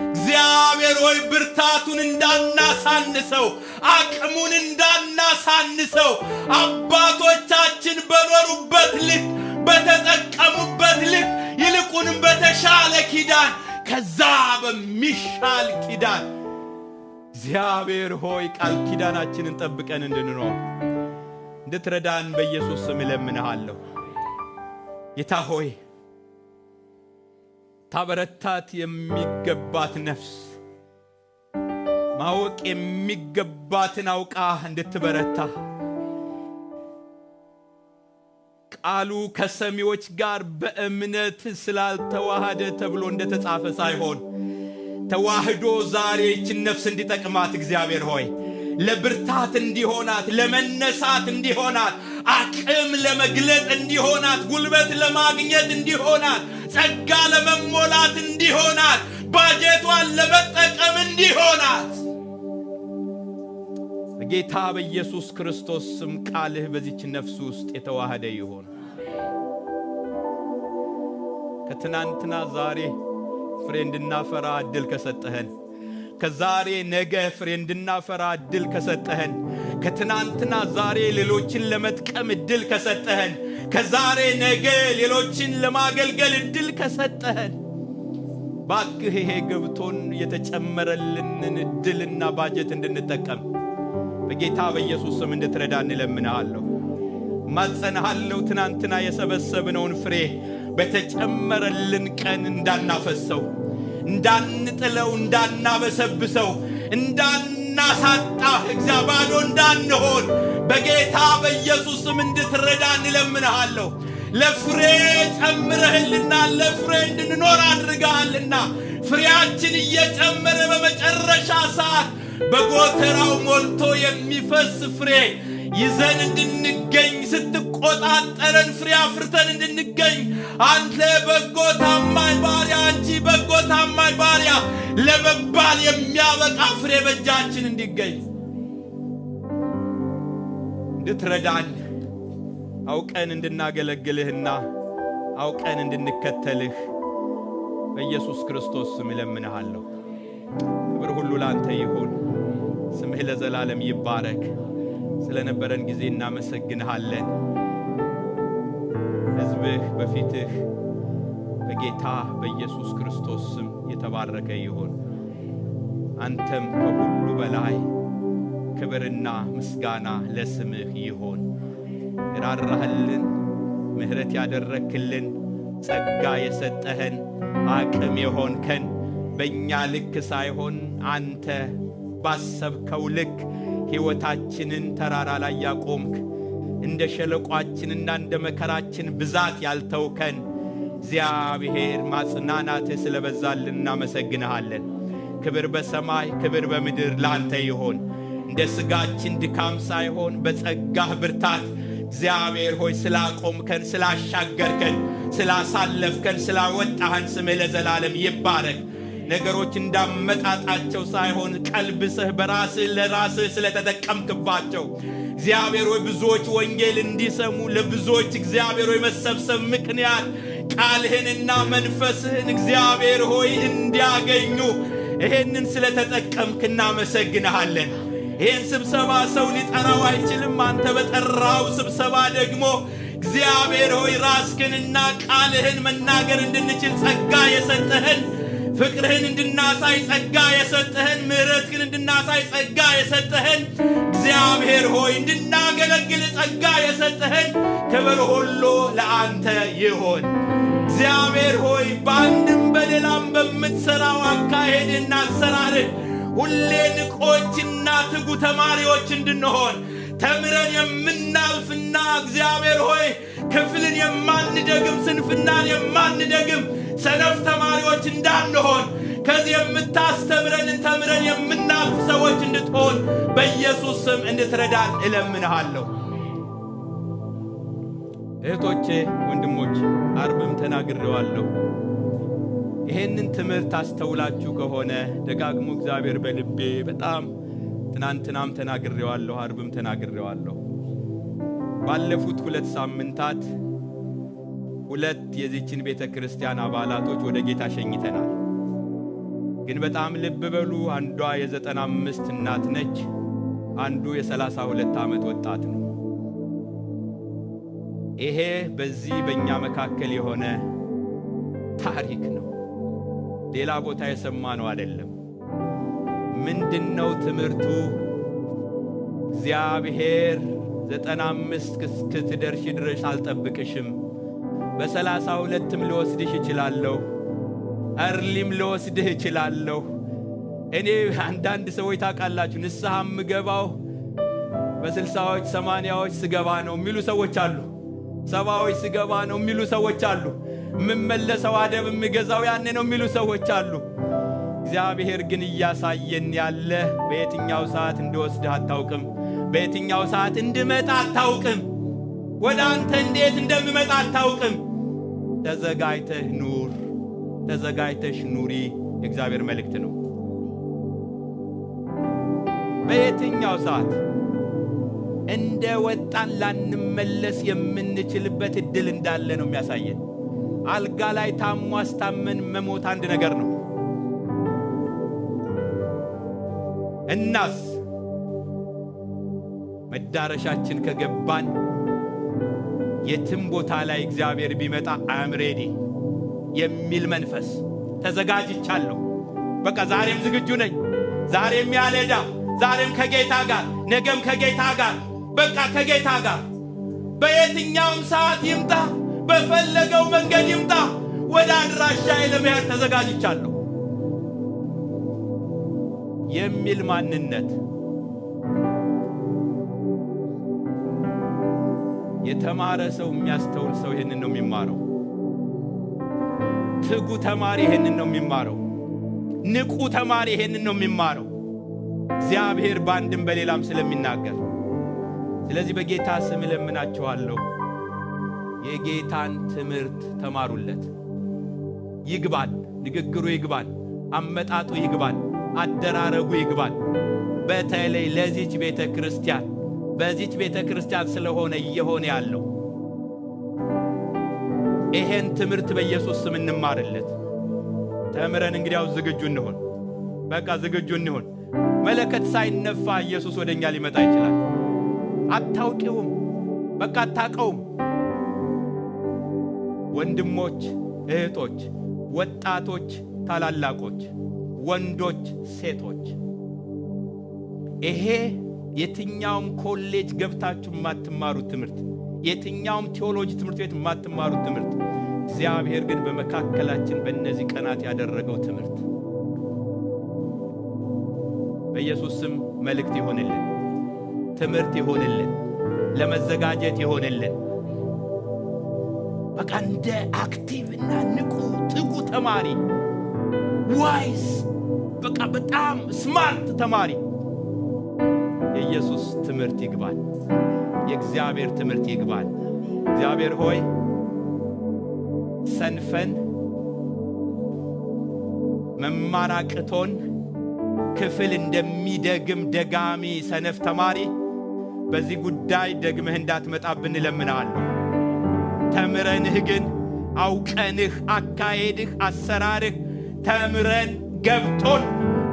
እግዚአብሔር ሆይ ብርታቱን እንዳናሳንሰው፣ አቅሙን እንዳናሳንሰው፣ አባቶቻችን በኖሩበት ልክ በተጠቀሙበት ልክ ይልቁንም በተሻለ ኪዳን ከዛ በሚሻል ኪዳን እግዚአብሔር ሆይ ቃል ኪዳናችንን ጠብቀን እንድንኖር እንድትረዳን በኢየሱስ ስም እለምንሃለሁ። ጌታ ሆይ ታበረታት የሚገባት ነፍስ ማወቅ የሚገባትን አውቃ እንድትበረታ ቃሉ ከሰሚዎች ጋር በእምነት ስላልተዋሃደ ተብሎ እንደተጻፈ ሳይሆን ተዋህዶ ዛሬ ይህችን ነፍስ እንዲጠቅማት እግዚአብሔር ሆይ ለብርታት እንዲሆናት፣ ለመነሳት እንዲሆናት፣ አቅም ለመግለጥ እንዲሆናት፣ ጉልበት ለማግኘት እንዲሆናት፣ ጸጋ ለመሞላት እንዲሆናት፣ ባጀቷን ለመጠቀም እንዲሆናት በጌታ በኢየሱስ ክርስቶስ ስም ቃልህ በዚች ነፍስ ውስጥ የተዋሃደ ይሁን። ከትናንትና ዛሬ ፍሬ እንድናፈራ እድል ከሰጠህን፣ ከዛሬ ነገ ፍሬ እንድናፈራ እድል ከሰጠህን፣ ከትናንትና ዛሬ ሌሎችን ለመጥቀም እድል ከሰጠህን፣ ከዛሬ ነገ ሌሎችን ለማገልገል እድል ከሰጠህን ባክህ ይሄ ገብቶን የተጨመረልንን እድልና ባጀት እንድንጠቀም በጌታ በኢየሱስ ስም እንድትረዳን እንለምንሃለሁ። ማጸናሃለሁ። ትናንትና የሰበሰብነውን ፍሬ በተጨመረልን ቀን እንዳናፈሰው፣ እንዳንጥለው፣ እንዳናበሰብሰው፣ እንዳናሳጣህ እግዚአብሔር እንዳንሆን በጌታ በኢየሱስ ስም እንድትረዳን እንለምንሃለሁ። ለፍሬ ጨምረህልና ለፍሬ እንድንኖር አድርገሃልና ፍሬያችን እየጨመረ በመጨረሻ ሰዓት በጎተራው ሞልቶ የሚፈስ ፍሬ ይዘን እንድንገኝ ስትቆጣጠረን ፍሬ አፍርተን እንድንገኝ አንተ በጎ ታማኝ ባሪያ፣ አንቺ በጎ ታማኝ ባሪያ ለመባል የሚያበቃ ፍሬ በእጃችን እንዲገኝ እንድትረዳን አውቀን እንድናገለግልህና አውቀን እንድንከተልህ በኢየሱስ ክርስቶስ ስም እለምንሃለሁ። ክብር ሁሉ ላንተ ይሁን። ስምህ ለዘላለም ይባረክ። ስለነበረን ጊዜ እናመሰግንሃለን። ሕዝብህ በፊትህ በጌታ በኢየሱስ ክርስቶስ ስም የተባረከ ይሁን። አንተም ከሁሉ በላይ ክብርና ምስጋና ለስምህ ይሁን። ራራህልን፣ ምሕረት ያደረክልን፣ ጸጋ የሰጠህን፣ አቅም የሆንከን በእኛ ልክ ሳይሆን አንተ ባሰብከው ልክ ሕይወታችንን ተራራ ላይ ያቆምክ፣ እንደ ሸለቋችንና እንደ መከራችን ብዛት ያልተውከን እግዚአብሔር ማጽናናትህ ስለበዛልን እናመሰግንሃለን። ክብር በሰማይ ክብር በምድር ላንተ ይሆን። እንደ ሥጋችን ድካም ሳይሆን በጸጋህ ብርታት እግዚአብሔር ሆይ ስላቆምከን፣ ስላሻገርከን፣ ስላሳለፍከን፣ ስላወጣህን ስምህ ለዘላለም ይባረክ። ነገሮች እንዳመጣጣቸው ሳይሆን ቀልብሰህ በራስህ ለራስህ ስለተጠቀምክባቸው እግዚአብሔር ሆይ ብዙዎች ወንጌል እንዲሰሙ ለብዙዎች እግዚአብሔር ሆይ መሰብሰብ ምክንያት ቃልህንና መንፈስህን እግዚአብሔር ሆይ እንዲያገኙ ይሄንን ስለተጠቀምክ እናመሰግንሃለን። ይሄን ስብሰባ ሰው ሊጠራው አይችልም። አንተ በጠራው ስብሰባ ደግሞ እግዚአብሔር ሆይ ራስህንና ቃልህን መናገር እንድንችል ጸጋ የሰጠህን፣ ፍቅርህን እንድናሳይ ጸጋ የሰጠህን፣ ምሕረትህን እንድናሳይ ጸጋ የሰጠህን እግዚአብሔር ሆይ እንድናገለግል ጸጋ የሰጠህን ክብር ሁሉ ለአንተ ይሁን። እግዚአብሔር ሆይ በአንድም በሌላም በምትሠራው አካሄድና አሰራርህ ሁሌ ንቆችና ትጉ ተማሪዎች እንድንሆን ተምረን የምናልፍና እግዚአብሔር ሆይ ክፍልን የማንደግም ስንፍናን የማንደግም ሰነፍ ተማሪዎች እንዳንሆን ከዚህ የምታስተምረንን ተምረን የምናልፍ ሰዎች እንድትሆን በኢየሱስ ስም እንድትረዳን እለምንሃለሁ። እህቶቼ፣ ወንድሞች አርብም ተናግሬዋለሁ። ይሄንን ትምህርት አስተውላችሁ ከሆነ ደጋግሞ እግዚአብሔር በልቤ በጣም ትናንትናም ተናግሬዋለሁ፣ አርብም ተናግሬዋለሁ። ባለፉት 2 ሳምንታት 2 የዚችን ቤተ ክርስቲያን አባላቶች ወደ ጌታ ሸኝተናል። ግን በጣም ልብ በሉ፣ አንዷ የ95 እናት ነች፣ አንዱ የ32 ዓመት ወጣት ነው። ይሄ በዚህ በእኛ መካከል የሆነ ታሪክ ነው። ሌላ ቦታ የሰማነው አይደለም። ምንድነው ትምህርቱ? እግዚአብሔር 95 እስክትደርሺ ድረስ አልጠብቅሽም፣ በ32ም ልወስድሽ እችላለሁ፣ እርሊም ልወስድህ እችላለሁ። እኔ አንዳንድ ሰዎች ታውቃላችሁ ንስሐ የምገባው በ60ዎች 80ዎች ስገባ ነው የሚሉ ሰዎች አሉ። 70ዎች ስገባ ነው የሚሉ ሰዎች አሉ። የምመለሰው አደብ የምገዛው ያኔ ነው የሚሉ ሰዎች አሉ። እግዚአብሔር ግን እያሳየን ያለ በየትኛው ሰዓት እንደወስድህ አታውቅም፣ በየትኛው ሰዓት እንድመጣ አታውቅም፣ ወደ አንተ እንዴት እንደምመጣ አታውቅም። ተዘጋጅተህ ኑር፣ ተዘጋጅተሽ ኑሪ የእግዚአብሔር መልእክት ነው። በየትኛው ሰዓት እንደ ወጣን ላንመለስ የምንችልበት እድል እንዳለ ነው የሚያሳየን። አልጋ ላይ ታሞ አስታመን መሞት አንድ ነገር ነው። እናስ መዳረሻችን ከገባን የትም ቦታ ላይ እግዚአብሔር ቢመጣ አም ሬዲ የሚል መንፈስ ተዘጋጅቻለሁ። በቃ ዛሬም ዝግጁ ነኝ፣ ዛሬም ያለዳ፣ ዛሬም ከጌታ ጋር፣ ነገም ከጌታ ጋር፣ በቃ ከጌታ ጋር በየትኛውም ሰዓት ይምጣ፣ በፈለገው መንገድ ይምጣ፣ ወደ አድራሻዬ ለመሄድ ተዘጋጅቻለሁ የሚል ማንነት የተማረ ሰው የሚያስተውል ሰው ይሄንን ነው የሚማረው። ትጉ ተማሪ ይሄንን ነው የሚማረው። ንቁ ተማሪ ይሄንን ነው የሚማረው። እግዚአብሔር በአንድም በሌላም ስለሚናገር። ስለዚህ በጌታ ስም እለምናችኋለሁ፣ የጌታን ትምህርት ተማሩለት። ይግባል፣ ንግግሩ ይግባል፣ አመጣጡ ይግባል፣ አደራረጉ ይግባል። በተለይ ለዚች ቤተክርስቲያን በዚች ቤተክርስቲያን ስለሆነ እየሆነ ያለው ይሄን ትምህርት በኢየሱስ ስም እንማርለት። ተምረን እንግዲያው ዝግጁ እንሆን። በቃ ዝግጁ እንሆን። መለከት ሳይነፋ ኢየሱስ ወደኛ ሊመጣ ይችላል። አታውቂውም፣ በቃ አታውቀውም። ወንድሞች፣ እህቶች፣ ወጣቶች፣ ታላላቆች፣ ወንዶች፣ ሴቶች፣ ይሄ የትኛውም ኮሌጅ ገብታችሁ የማትማሩት ትምህርት፣ የትኛውም ቴዎሎጂ ትምህርት ቤት የማትማሩት ትምህርት፣ እግዚአብሔር ግን በመካከላችን በእነዚህ ቀናት ያደረገው ትምህርት በኢየሱስ ስም መልእክት ይሆንልን፣ ትምህርት ይሆንልን፣ ለመዘጋጀት ይሆንልን። በቃ እንደ አክቲቭና ንቁ ትጉ ተማሪ፣ ዋይስ በቃ በጣም ስማርት ተማሪ የኢየሱስ ትምህርት ይግባል። የእግዚአብሔር ትምህርት ይግባል። እግዚአብሔር ሆይ ሰንፈን መማራቅቶን ክፍል እንደሚደግም ደጋሚ ሰነፍ ተማሪ በዚህ ጉዳይ ደግመህ እንዳትመጣብን እለምናለሁ። ተምረንህ ግን አውቀንህ አካሄድህ አሰራርህ ተምረን ገብቶን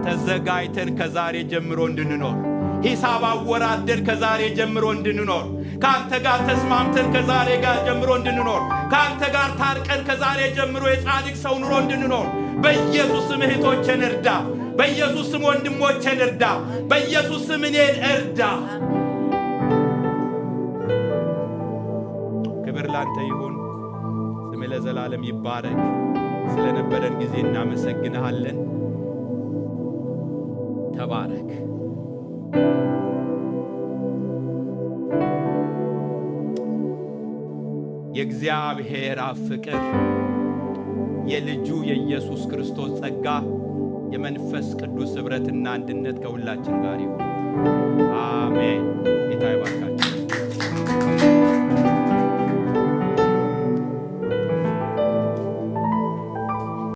ተዘጋጅተን ከዛሬ ጀምሮ እንድንኖር፣ ሂሳብ አወራደን ከዛሬ ጀምሮ እንድንኖር፣ ካንተ ጋር ተስማምተን ከዛሬ ጋር ጀምሮ እንድንኖር፣ ካንተ ጋር ታርቀን ከዛሬ ጀምሮ የጻድቅ ሰው ኑሮ እንድንኖር በኢየሱስ ስም እህቶቼን እርዳ። በኢየሱስ ስም ወንድሞቼን እርዳ። በኢየሱስ ስም እኔን እርዳ። ክብር ላንተ ይሁን። ስም ለዘላለም ይባረክ። ስለነበረን ጊዜ እናመሰግንሃለን። ተባረክ። የእግዚአብሔር አብ ፍቅር፣ የልጁ የኢየሱስ ክርስቶስ ጸጋ፣ የመንፈስ ቅዱስ ኅብረትና አንድነት ከሁላችን ጋር ይሁን። አሜን። ጌታ ይባርካችሁ።